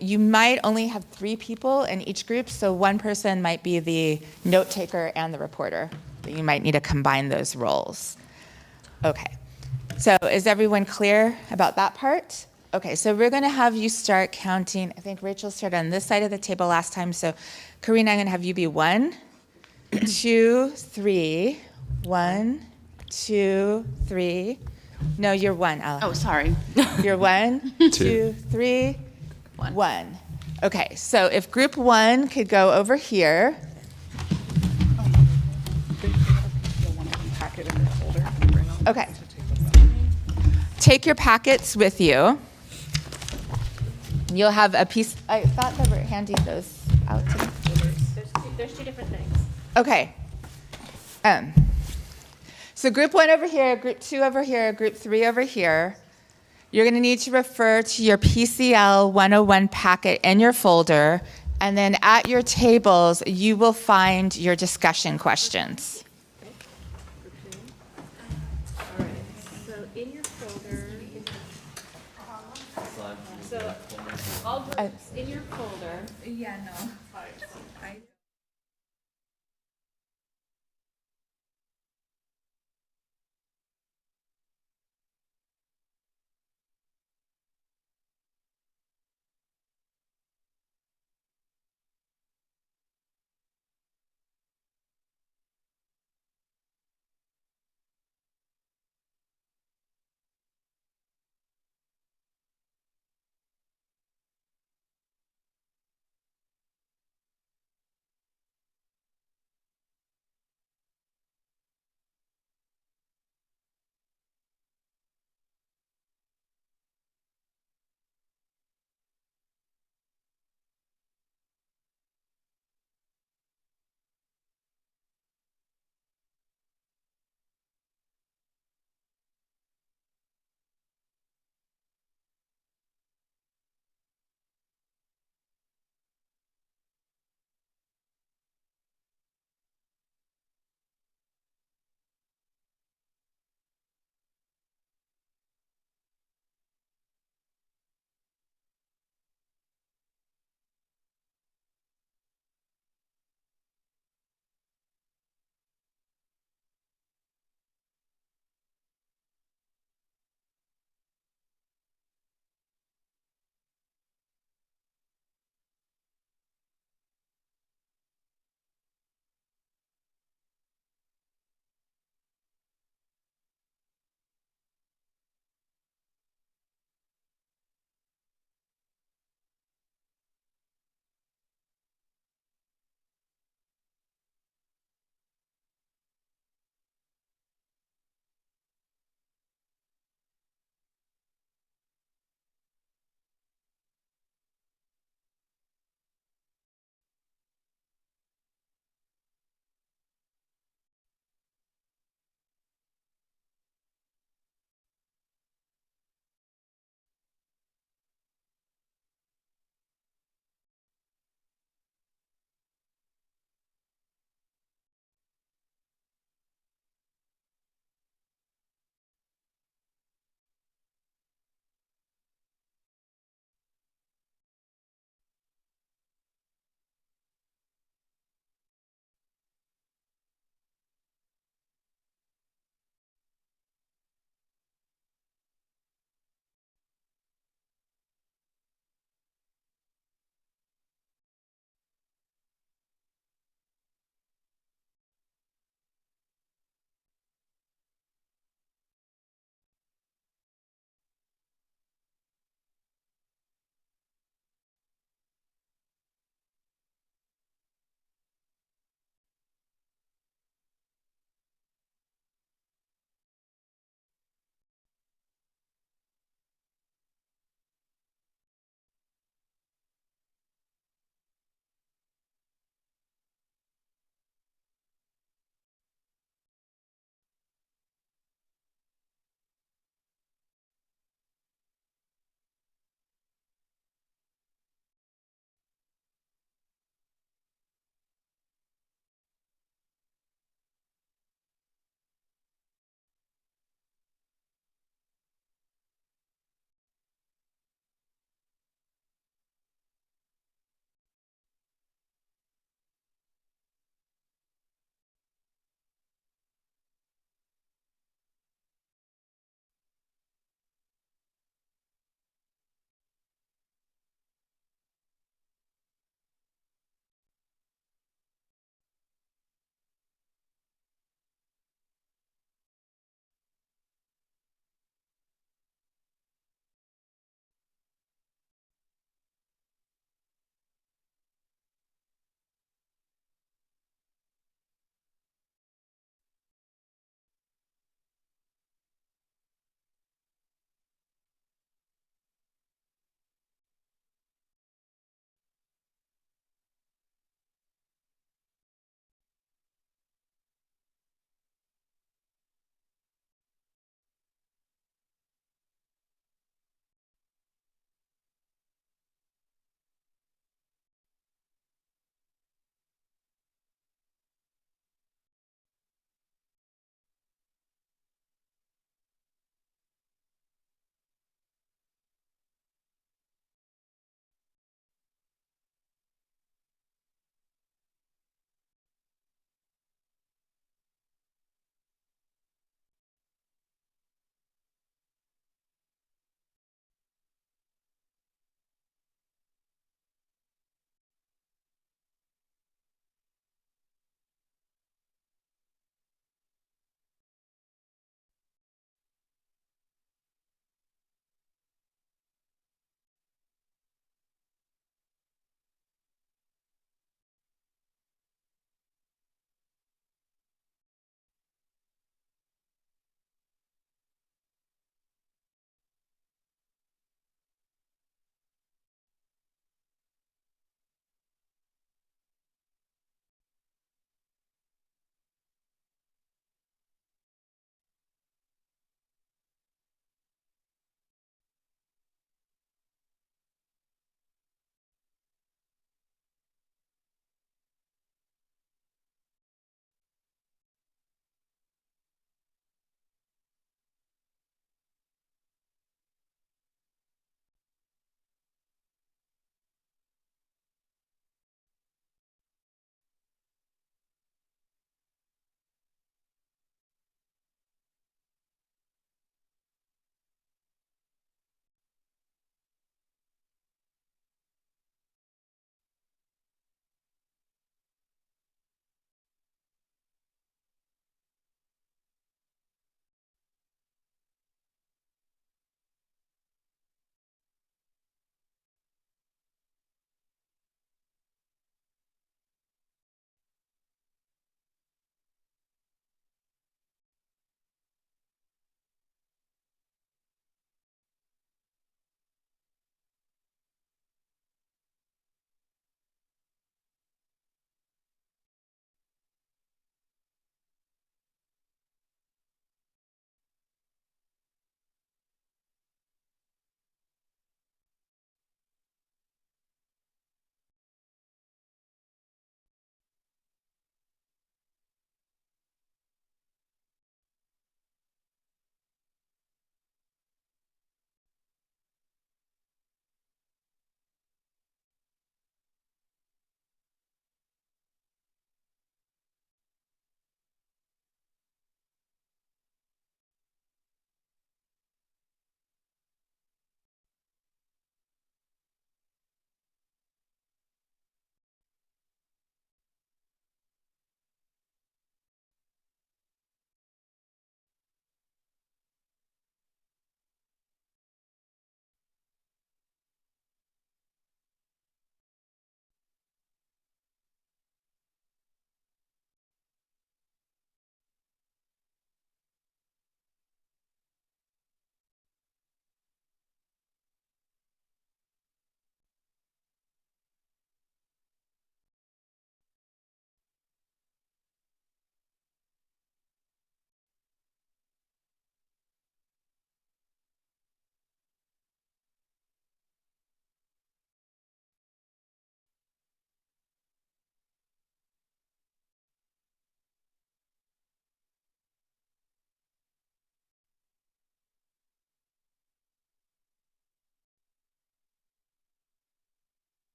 You might only have 3 people in each group, so one person might be the note taker and the reporter. But you might need to combine those roles. Okay, so is everyone clear about that part? Okay, so we're going to have you start counting. I think Rachel started on this side of the table last time, so Karina, I'm going to have you be 1, 2, 3, 1, 2, 3. No, you're 1, Alex.
Oh, sorry.
You're 1, 2, 3, 1. Okay, so if group 1 could go over here. Okay. Take your packets with you. You'll have a piece. I thought they were handing those out to me.
There's 2 different things.
Okay. So group 1 over here, group 2 over here, group 3 over here. You're going to need to refer to your PCL 101 packet in your folder, and then at your tables, you will find your discussion questions.
All right. So in your folder, so all groups in your folder.
Yeah, no.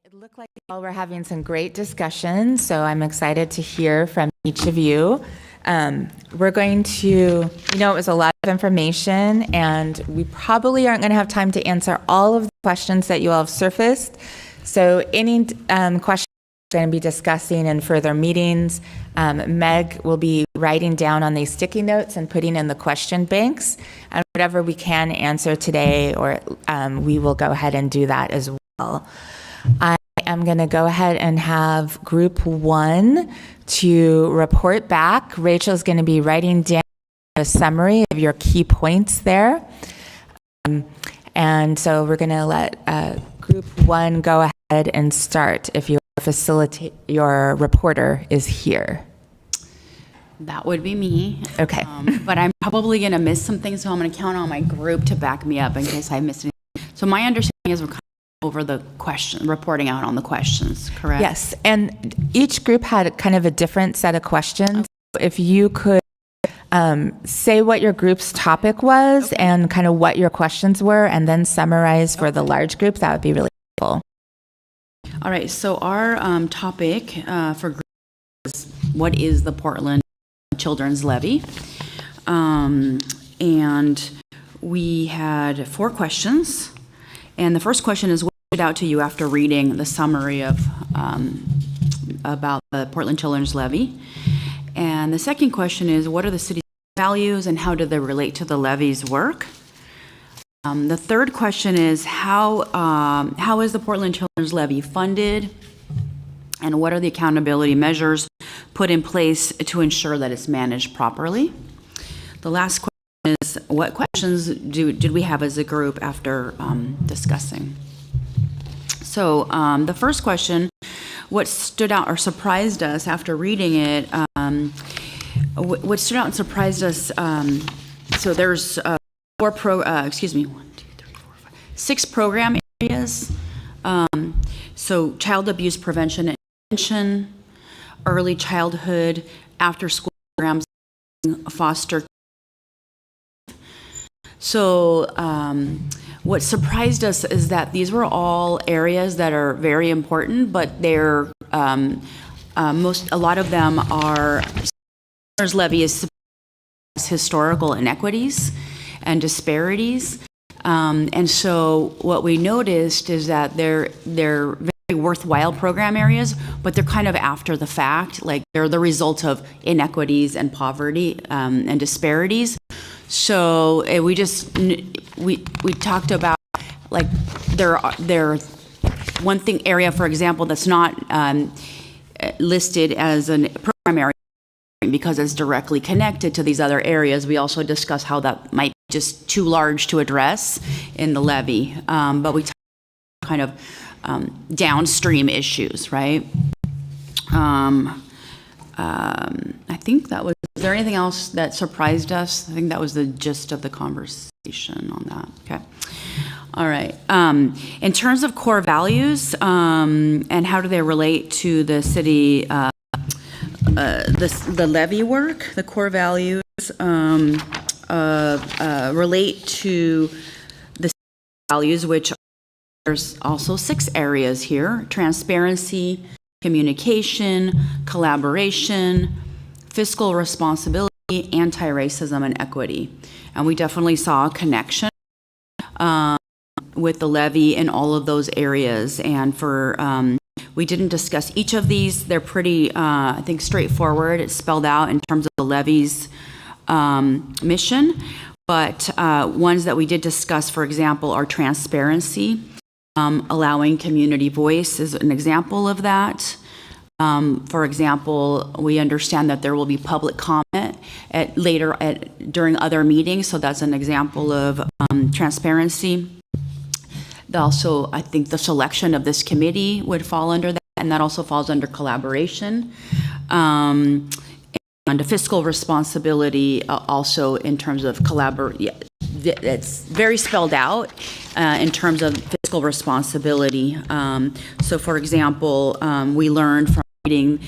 It looked like you all were having some great discussion, so I'm excited to hear from each of you. We're going to, it was a lot of information, and we probably aren't going to have time to answer all of the questions that you all have surfaced. So any questions we're going to be discussing in further meetings, Meg will be writing down on these sticky notes and putting in the question banks, and whatever we can answer today, or we will go ahead and do that as well. I am going to go ahead and have group 1 to report back. Rachel's going to be writing down a summary of your key points there. And so we're going to let group 1 go ahead and start if your reporter is here.
That would be me.
Okay.
But I'm probably going to miss something, so I'm going to count on my group to back me up in case I miss anything. So my understanding is we're kind of over the question, reporting out on the questions, correct?
Yes, and each group had kind of a different set of questions. If you could say what your group's topic was and kind of what your questions were, and then summarize for the large group, that would be really helpful.
All right, so our topic for group is what is the Portland Children's Levy? And we had 4 questions. And the first question is, what stood out to you after reading the summary of about the Portland Children's Levy? And the second question is, what are the city's values and how do they relate to the levy's work? The third question is, how is the Portland Children's Levy funded? And what are the accountability measures put in place to ensure that it's managed properly? The last question is, what questions did we have as a group after discussing? So the first question, what stood out or surprised us after reading it, what stood out and surprised us, so there's 6 program areas. So child abuse prevention and intervention, early childhood, after school programs, foster. So what surprised us is that these were all areas that are very important, but they're a lot of them are levy is historical inequities and disparities. And so what we noticed is that they're very worthwhile program areas, but they're kind of after the fact, like they're the result of inequities and poverty and disparities. So we talked about, like, there one thing area, for example, that's not listed as a program area because it's directly connected to these other areas. We also discuss how that might be just too large to address in the levy, but we talk kind of downstream issues, right? I think that was, is there anything else that surprised us? I think that was the gist of the conversation on that. Okay. All right. In terms of core values and how do they relate to the city, the levy work, the core values relate to the values, which there's also 6 areas here: transparency, communication, collaboration, fiscal responsibility, anti-racism, and equity. And we definitely saw a connection with the levy in all of those areas. And for we didn't discuss each of these. They're pretty, I think, straightforward. It's spelled out in terms of the levy's mission. But ones that we did discuss, for example, are transparency. Allowing community voice is an example of that. For example, we understand that there will be public comment during other meetings, so that's an example of transparency. Also, I think the selection of this committee would fall under that, and that also falls under collaboration. And fiscal responsibility also in terms of it's very spelled out in terms of fiscal responsibility. So, for example, we learned from reading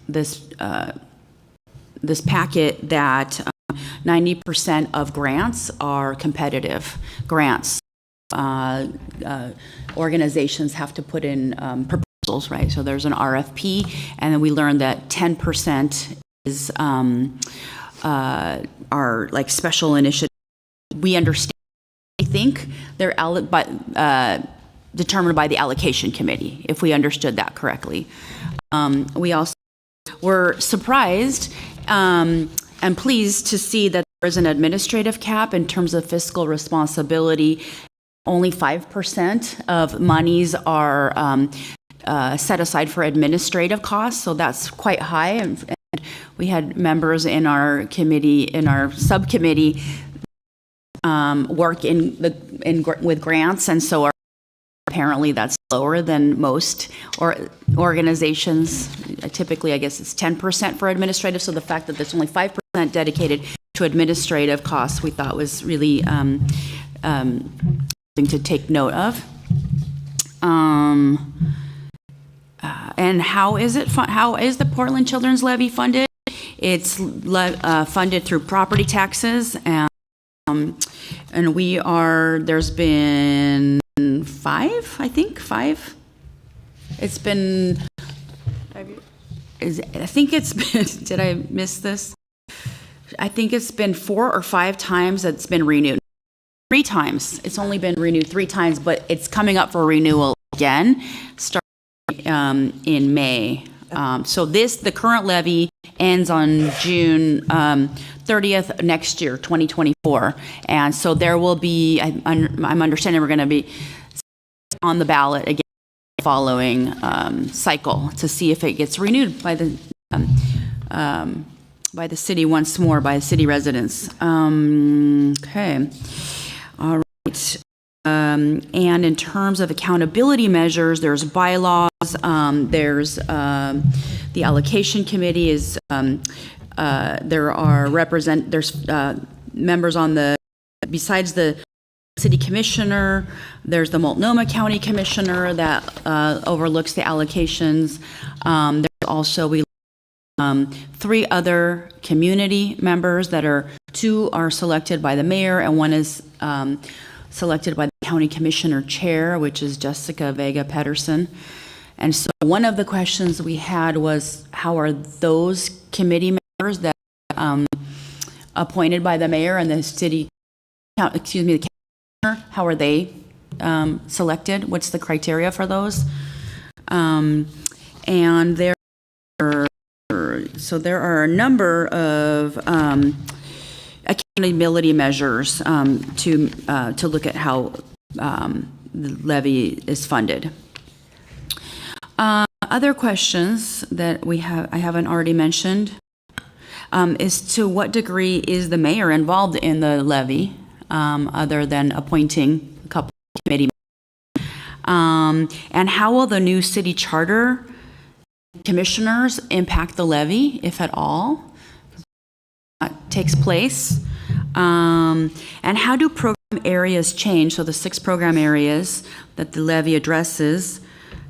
this packet that 90% of grants are competitive grants. organizations have to put in proposals, right? So there's an RFP, and then we learned that 10% is our like special initiative. We understand. I think they're determined by the allocation committee, if we understood that correctly. We also were surprised and pleased to see that there is an administrative cap in terms of fiscal responsibility. Only 5% of monies are set aside for administrative costs, so that's quite high. And we had members in our committee, in our subcommittee, work with grants, and so apparently that's lower than most organizations. Typically, I guess it's 10% for administrative, so the fact that there's only 5% dedicated to administrative costs, we thought was really something to take note of. And how is the Portland Children's Levy funded? It's funded through property taxes, and there's been five. It's been, did I miss this? I think it's been 4 or 5 times it's been renewed. 3 times. It's only been renewed 3 times, but it's coming up for renewal again, starting in May. So the current levy ends on June 30th next year, 2024. And so there will be, I'm understanding we're going to be on the ballot again following cycle to see if it gets renewed by the city once more, by city residents. Okay. All right. And in terms of accountability measures, there's bylaws, there's the allocation committee is, there's members on besides the city commissioner, there's the Multnomah County Commissioner that overlooks the allocations. There's also 3 other community members that 2 are selected by the mayor, and 1 is selected by the county commissioner chair, which is Jessica Vega Pedersen. And so one of the questions we had was, how are those committee members that appointed by the mayor and the city, the commissioner, how are they selected? What's the criteria for those? And there are a number of accountability measures to look at how the levy is funded. Other questions that I haven't already mentioned is to what degree is the mayor involved in the levy, other than appointing a couple of committee members? And how will the new city charter commissioners impact the levy, if at all, takes place? And how do program areas change? So the 6 program areas that the levy addresses,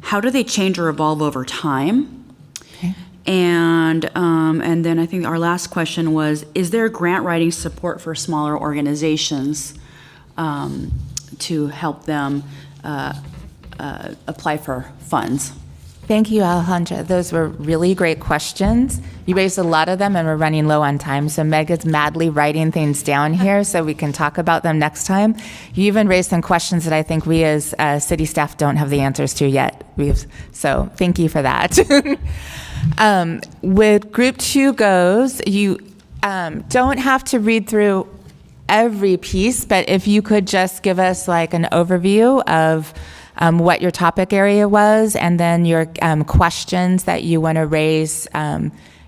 how do they change or evolve over time? Okay. And then I think our last question was, is there grant writing support for smaller organizations to help them apply for funds?
Thank you, Alejandra. Those were really great questions. You raised a lot of them, and we're running low on time, so Meg is madly writing things down here so we can talk about them next time. You even raised some questions that I think we as city staff don't have the answers to yet. So thank you for that. With Group 2 goes, you don't have to read through every piece, but if you could just give us like an overview of what your topic area was, and then your questions that you want to raise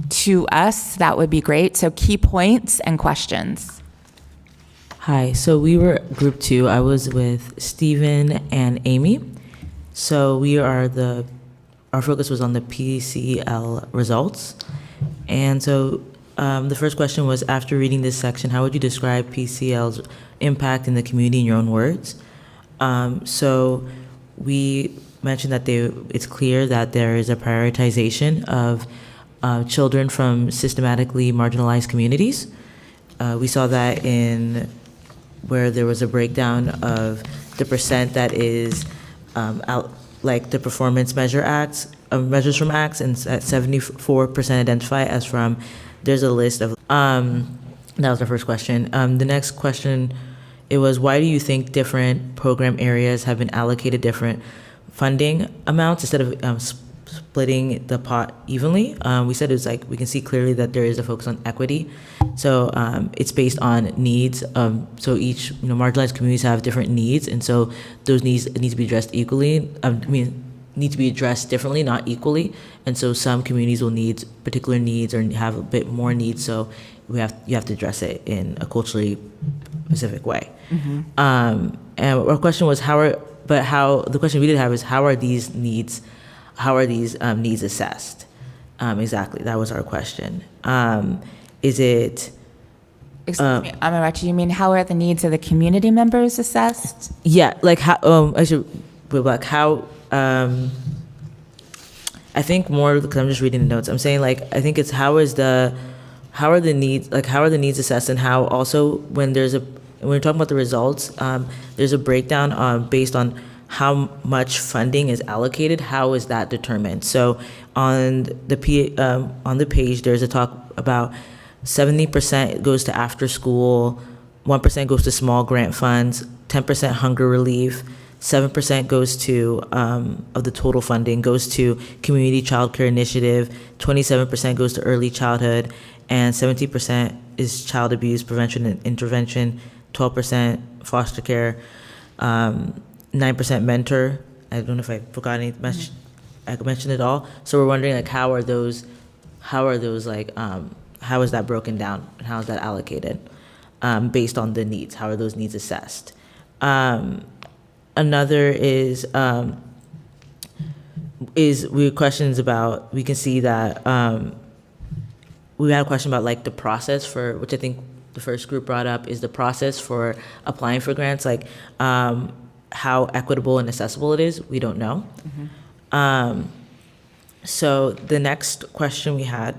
to us, that would be great. So key points and questions.
Hi, so we were Group 2. I was with Stephen and Amy. So our focus was on the PCL results. And so the first question was, after reading this section, how would you describe PCL's impact in the community in your own words? So we mentioned that it's clear that there is a prioritization of children from systematically marginalized communities. We saw that in where there was a breakdown of the percent that is out, like the performance measures from acts, and at 74% identify as from. There's a list of. That was the first question. The next question, it was, why do you think different program areas have been allocated different funding amounts instead of splitting the pot evenly? We said it was like, we can see clearly that there is a focus on equity. So it's based on needs. So each marginalized communities have different needs, and so those needs need to be addressed equally. Need to be addressed differently, not equally. And so some communities will need particular needs or have a bit more needs. So you have to address it in a culturally specific way. And our question was the question we did have is, how are these needs assessed? Exactly, that was our question. Is it?
Excuse me, Amarachi, you mean how are the needs of the community members assessed?
Yeah, like how, I should, like how, I think more, because I'm just reading the notes, I'm saying like, I think it's how are the needs assessed, and how also when we're talking about the results, there's a breakdown based on how much funding is allocated, how is that determined? So on the page, there's a talk about 70% goes to after school, 1% goes to small grant funds, 10% hunger relief, 7% goes to, of the total funding, goes to community child care initiative, 27% goes to early childhood, and 17% is child abuse prevention and intervention, 12% foster care, 9% mentor. I don't know if I forgot any, I mentioned it all. So we're wondering like, how are those like, how is that broken down and how is that allocated based on the needs? How are those needs assessed? Another is we have questions about, we can see that we had a question about like the process for, which I think the first group brought up, is the process for applying for grants, like how equitable and accessible it is, we don't know. So the next question that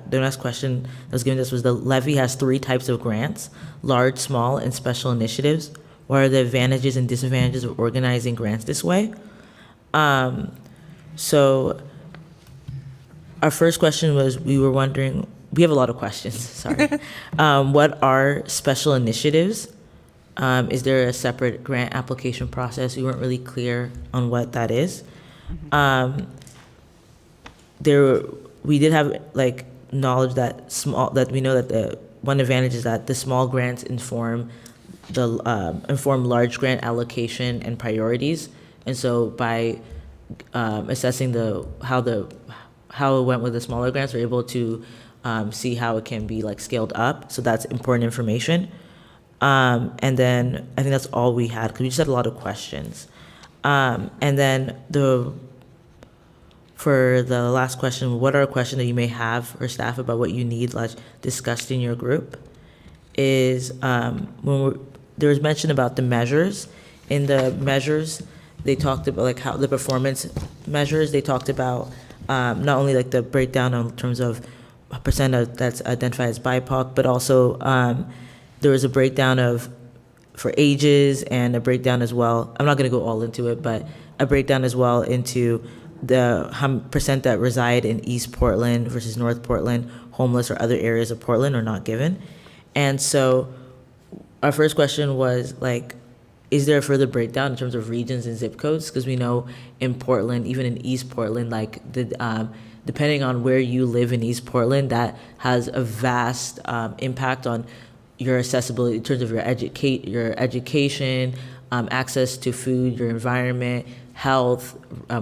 was given to us was, the Levy has 3 types of grants: large, small, and special initiatives. What are the advantages and disadvantages of organizing grants this way? So our first question was, we were wondering, we have a lot of questions, sorry. What are special initiatives? Is there a separate grant application process? We weren't really clear on what that is. We did have like knowledge that we know that the one advantage is that the small grants inform large grant allocation and priorities. And so by assessing how it went with the smaller grants, we're able to see how it can be like scaled up. So that's important information. And then I think that's all we had, because we just had a lot of questions. And then for the last question, what are a question that you may have for staff about what you need discussed in your group? Is there was mention about the measures. In the measures, they talked about like how the performance measures, they talked about not only like the breakdown in terms of percent that's identified as BIPOC, but also there was a breakdown for ages, and a breakdown as well. I'm not going to go all into it, but a breakdown as well into the percent that reside in East Portland versus North Portland, homeless or other areas of Portland are not given. And so our first question was like, is there a further breakdown in terms of regions and zip codes? Because we know in Portland, even in East Portland, like depending on where you live in East Portland, that has a vast impact on your accessibility in terms of your education, access to food, your environment, health,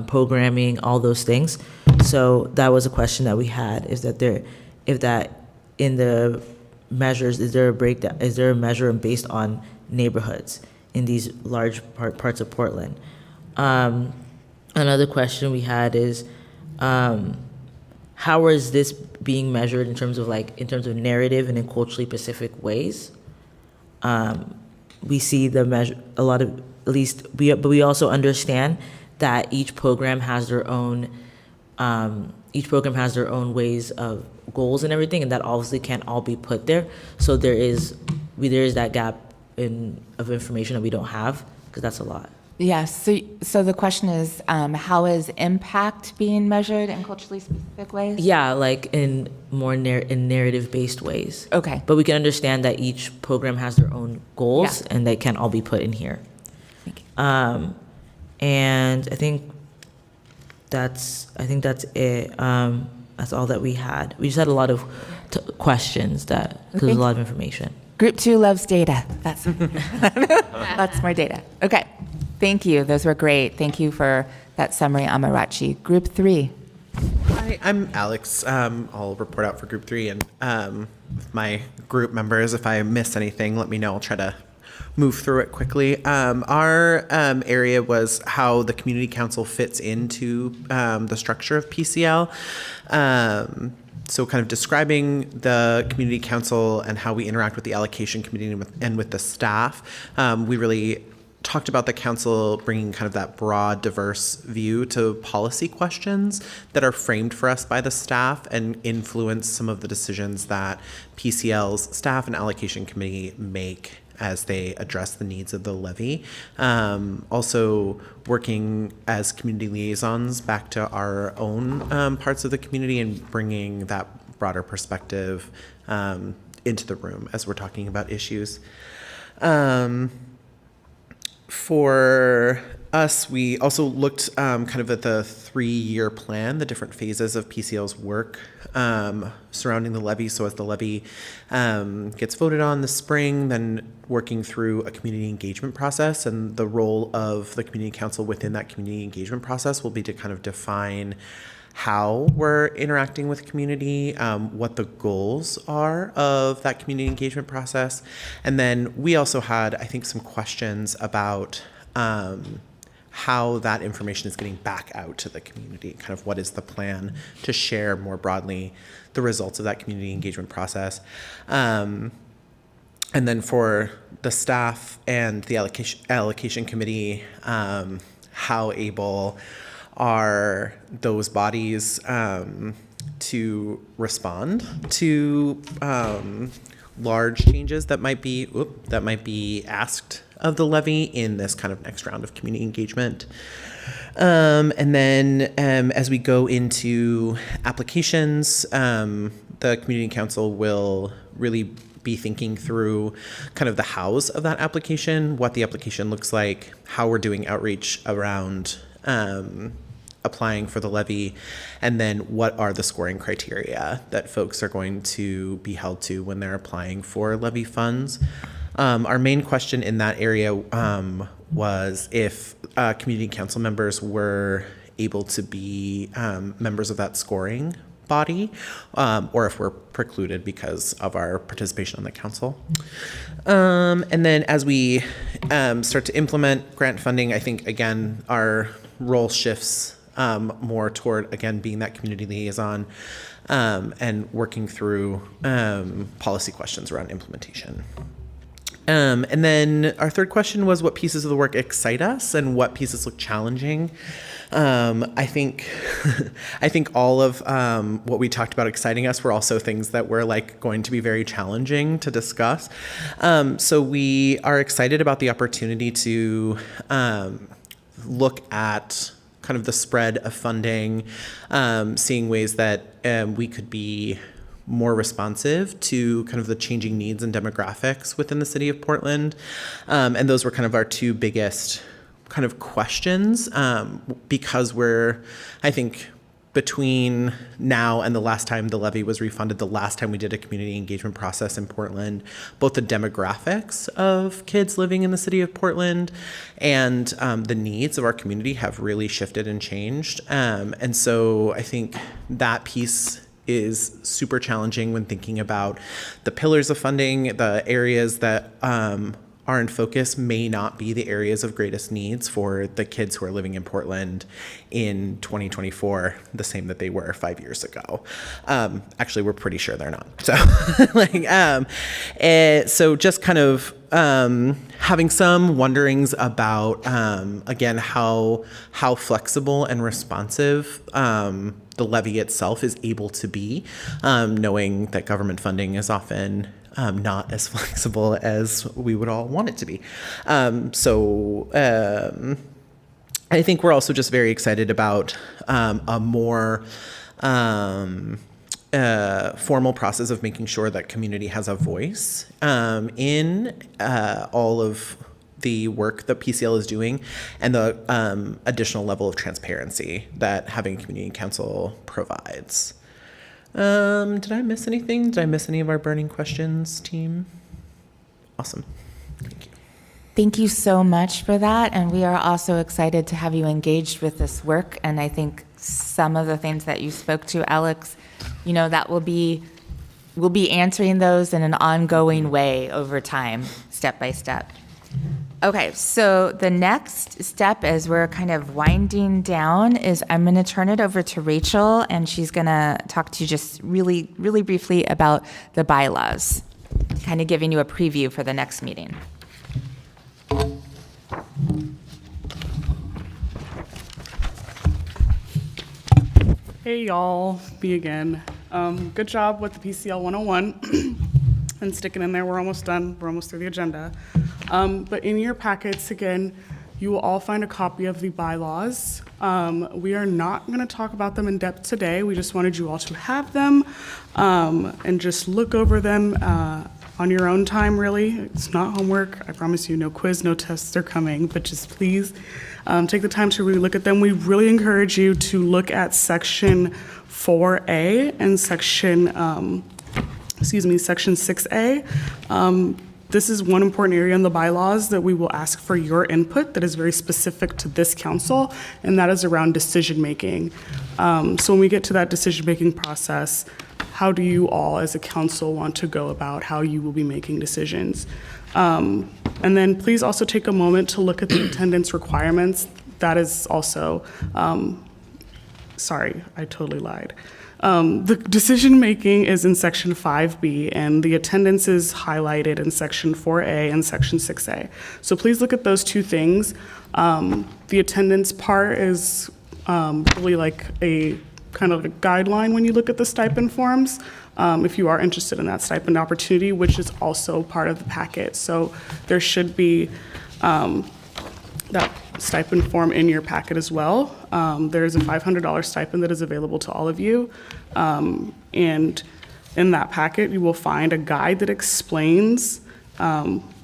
programming, all those things. So that was a question that we had: is that in the measures, is there a breakdown? Is there a measure based on neighborhoods in these large parts of Portland? Another question we had is, how is this being measured in terms of narrative and in culturally specific ways? We see the measure a lot of, at least but we also understand that each program has their own ways of goals and everything, and that obviously can't all be put there. So there is that gap of information that we don't have, because that's a lot.
Yes. So the question is, how is impact being measured in culturally specific ways?
Yeah, like in more in narrative-based ways.
Okay.
But we can understand that each program has their own goals,
Yeah.
and they can't all be put in here.
Thank you.
And I think that's it. That's all that we had. We just had a lot of questions because there's a lot of information.
Group 2 loves data. That's lots more data. Okay. Thank you. Those were great. Thank you for that summary, Amarachi. Group 3.
Hi, I'm Alex. I'll report out for Group 3, and my group members, if I miss anything, let me know. I'll try to move through it quickly. Our area was how the community council fits into the structure of PCL. So kind of describing the community council and how we interact with the allocation committee and with the staff. We really talked about the council bringing kind of that broad, diverse view to policy questions that are framed for us by the staff and influence some of the decisions that PCL's staff and allocation committee make as they address the needs of the levy. Also working as community liaisons back to our own parts of the community and bringing that broader perspective into the room as we're talking about issues. For us, we also looked kind of at the 3-year plan, the different phases of PCL's work surrounding the levy. So as the levy gets voted on this spring, then working through a community engagement process, and the role of the community council within that community engagement process will be to kind of define how we're interacting with community, what the goals are of that community engagement process. And then we also had, I think, some questions about how that information is getting back out to the community, kind of what is the plan to share more broadly the results of that community engagement process. And then for the staff and the allocation committee, how able are those bodies to respond to large changes that might be asked of the levy in this kind of next round of community engagement. And then as we go into applications, the community council will really be thinking through kind of the hows of that application, what the application looks like, how we're doing outreach around applying for the levy, and then what are the scoring criteria that folks are going to be held to when they're applying for levy funds. Our main question in that area was if community council members were able to be members of that scoring body, or if we're precluded because of our participation on the council. And then as we start to implement grant funding, I think, again, our role shifts more toward, again, being that community liaison and working through policy questions around implementation. And then our third question was what pieces of the work excite us and what pieces look challenging. I think all of what we talked about exciting us were also things that were going to be very challenging to discuss. So we are excited about the opportunity to look at kind of the spread of funding, seeing ways that we could be more responsive to kind of the changing needs and demographics within the city of Portland. And those were kind of our two biggest kind of questions, because we're, I think, between now and the last time the levy was refunded, the last time we did a community engagement process in Portland, both the demographics of kids living in the city of Portland and the needs of our community have really shifted and changed. And so I think that piece is super challenging when thinking about the pillars of funding. The areas that are in focus may not be the areas of greatest needs for the kids who are living in Portland in 2024, the same that they were 5 years ago. Actually, we're pretty sure they're not. So, so just kind of having some wonderings about, again, how flexible and responsive the levy itself is able to be, knowing that government funding is often not as flexible as we would all want it to be. I think we're also just very excited about a more formal process of making sure that community has a voice in all of the work that PCL is doing, and the additional level of transparency that having a community council provides. Did I miss anything? Did I miss any of our burning questions, team? Awesome. Thank you.
Thank you so much for that. And we are also excited to have you engaged with this work. And I think some of the things that you spoke to, Alex, that we'll be answering those in an ongoing way over time, step by step. Okay, so the next step as we're kind of winding down is I'm going to turn it over to Rachel, and she's going to talk to you just really, really briefly about the bylaws, kind of giving you a preview for the next meeting.
Hey y'all, me again. Good job with the PCL 101 and sticking in there. We're almost done. We're almost through the agenda. But in your packets, again, you will all find a copy of the bylaws. We are not going to talk about them in depth today. We just wanted you all to have them and just look over them on your own time, really. It's not homework. I promise you, no quiz, no tests are coming, but just please take the time to really look at them. We really encourage you to look at section 4A and section 6A. This is one important area in the bylaws that we will ask for your input that is very specific to this council, and that is around decision-making. So when we get to that decision-making process, how do you all as a council want to go about how you will be making decisions? And then please also take a moment to look at the attendance requirements. That is also, sorry, I totally lied. The decision-making is in section 5B, and the attendance is highlighted in section 4A and section 6A. So please look at those two things. The attendance part is really like a kind of a guideline when you look at the stipend forms, if you are interested in that stipend opportunity, which is also part of the packet. So there should be that stipend form in your packet as well. There is a $500 stipend that is available to all of you. And in that packet, you will find a guide that explains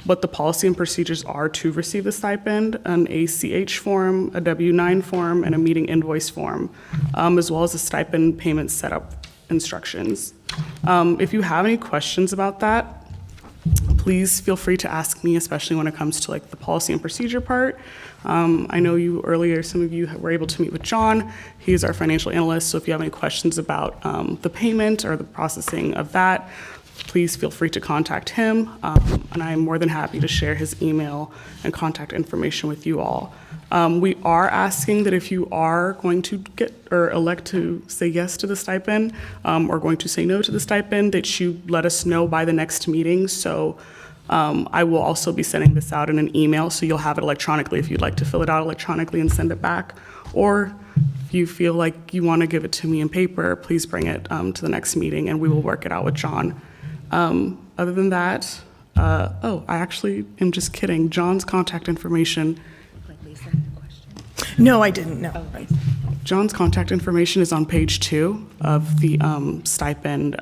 what the policy and procedures are to receive the stipend, an ACH form, a W-9 form, and a meeting invoice form, as well as the stipend payment setup instructions. If you have any questions about that, please feel free to ask me, especially when it comes to like the policy and procedure part. I know you earlier, some of you were able to meet with John. He's our financial analyst, so if you have any questions about the payment or the processing of that, please feel free to contact him, and I'm more than happy to share his email and contact information with you all. We are asking that if you are going to get or elect to say yes to the stipend or going to say no to the stipend, that you let us know by the next meeting. So I will also be sending this out in an email, so you'll have it electronically if you'd like to fill it out electronically and send it back. Or if you feel like you want to give it to me in paper, please bring it to the next meeting and we will work it out with John. Other than that, I actually am just kidding. John's contact information.
No, I didn't, no.
John's contact information is on page 2 of the stipend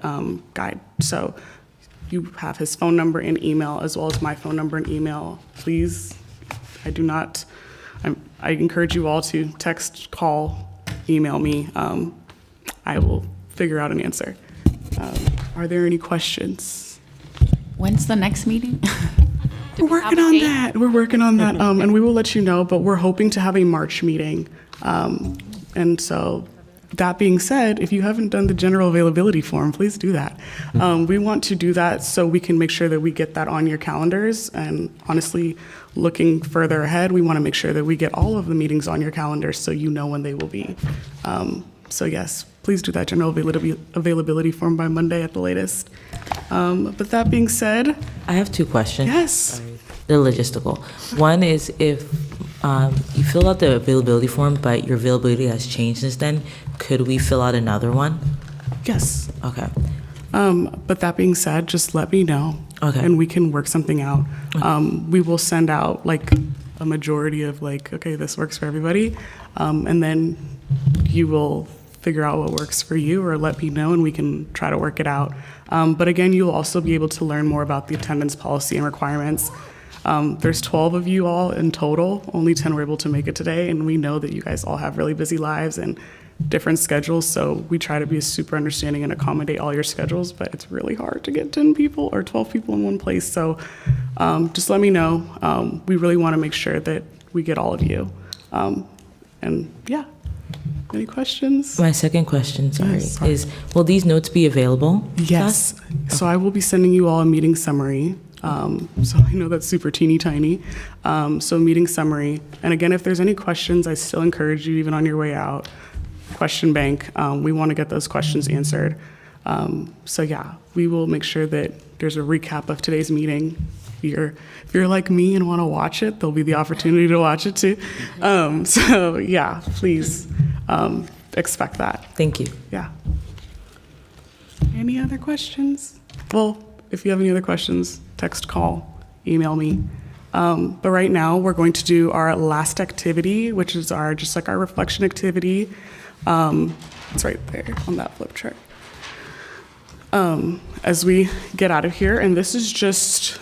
guide. So you have his phone number and email, as well as my phone number and email. Please, I encourage you all to text, call, email me. I will figure out an answer. Are there any questions?
When's the next meeting?
We're working on that. We're working on that, and we will let you know, but we're hoping to have a March meeting. And so that being said, if you haven't done the general availability form, please do that. We want to do that so we can make sure that we get that on your calendars. And honestly, looking further ahead, we want to make sure that we get all of the meetings on your calendars so you know when they will be. So yes, please do that general availability form by Monday at the latest. But that being said,
I have 2 questions.
Yes.
They're logistical. One is if You filled out the availability form, but your availability has changed since then. Could we fill out another one?
Yes.
Okay.
But that being said, just let me know.
Okay.
And we can work something out. We will send out like a majority of like, okay, this works for everybody. And then you will figure out what works for you or let me know and we can try to work it out. But again, you'll also be able to learn more about the attendance policy and requirements. There's 12 of you all in total. Only 10 were able to make it today. And we know that you guys all have really busy lives and different schedules. So we try to be super understanding and accommodate all your schedules, but it's really hard to get 10 people or 12 people in one place. So just let me know. We really want to make sure that we get all of you. And yeah, any questions?
My second question, sorry,
Yes, sorry.
is will these notes be available? to
Yes.
us?
So I will be sending you all a meeting summary. So I know that's super teeny tiny. So meeting summary. And again, if there's any questions, I still encourage you, even on your way out, question bank. We want to get those questions answered. So yeah, we will make sure that there's a recap of today's meeting. If you're like me and want to watch it, there'll be the opportunity to watch it too. So yeah, please expect that.
Thank you.
Yeah. Any other questions? Well, if you have any other questions, text, call, email me. But right now, we're going to do our last activity, which is our reflection activity. It's right there on that flip chart. As we get out of here, and this is just,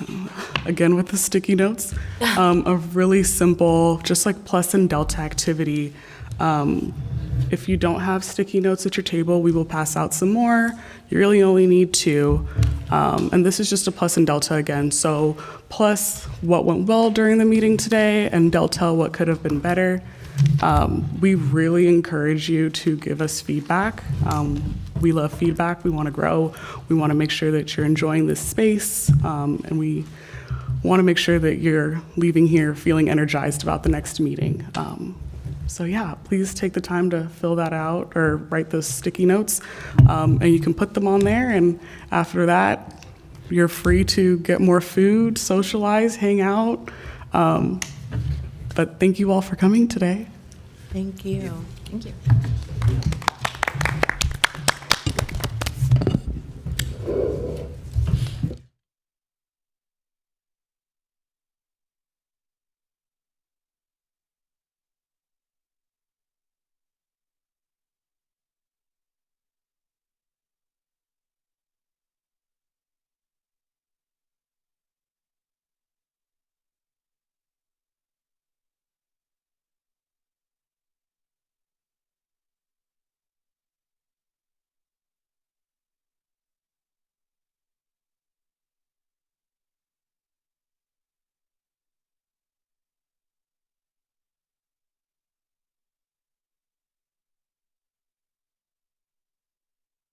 again with the sticky notes, a really simple, just like plus and delta activity. If you don't have sticky notes at your table, we will pass out some more. You really only need 2. And this is just a plus and delta again. So plus what went well during the meeting today and delta what could have been better. We really encourage you to give us feedback. We love feedback. We want to grow. We want to make sure that you're enjoying this space. And we want to make sure that you're leaving here feeling energized about the next meeting. So yeah, please take the time to fill that out or write those sticky notes. And you can put them on there. And after that, you're free to get more food, socialize, hang out. But thank you all for coming today.
Thank you.
Thank you.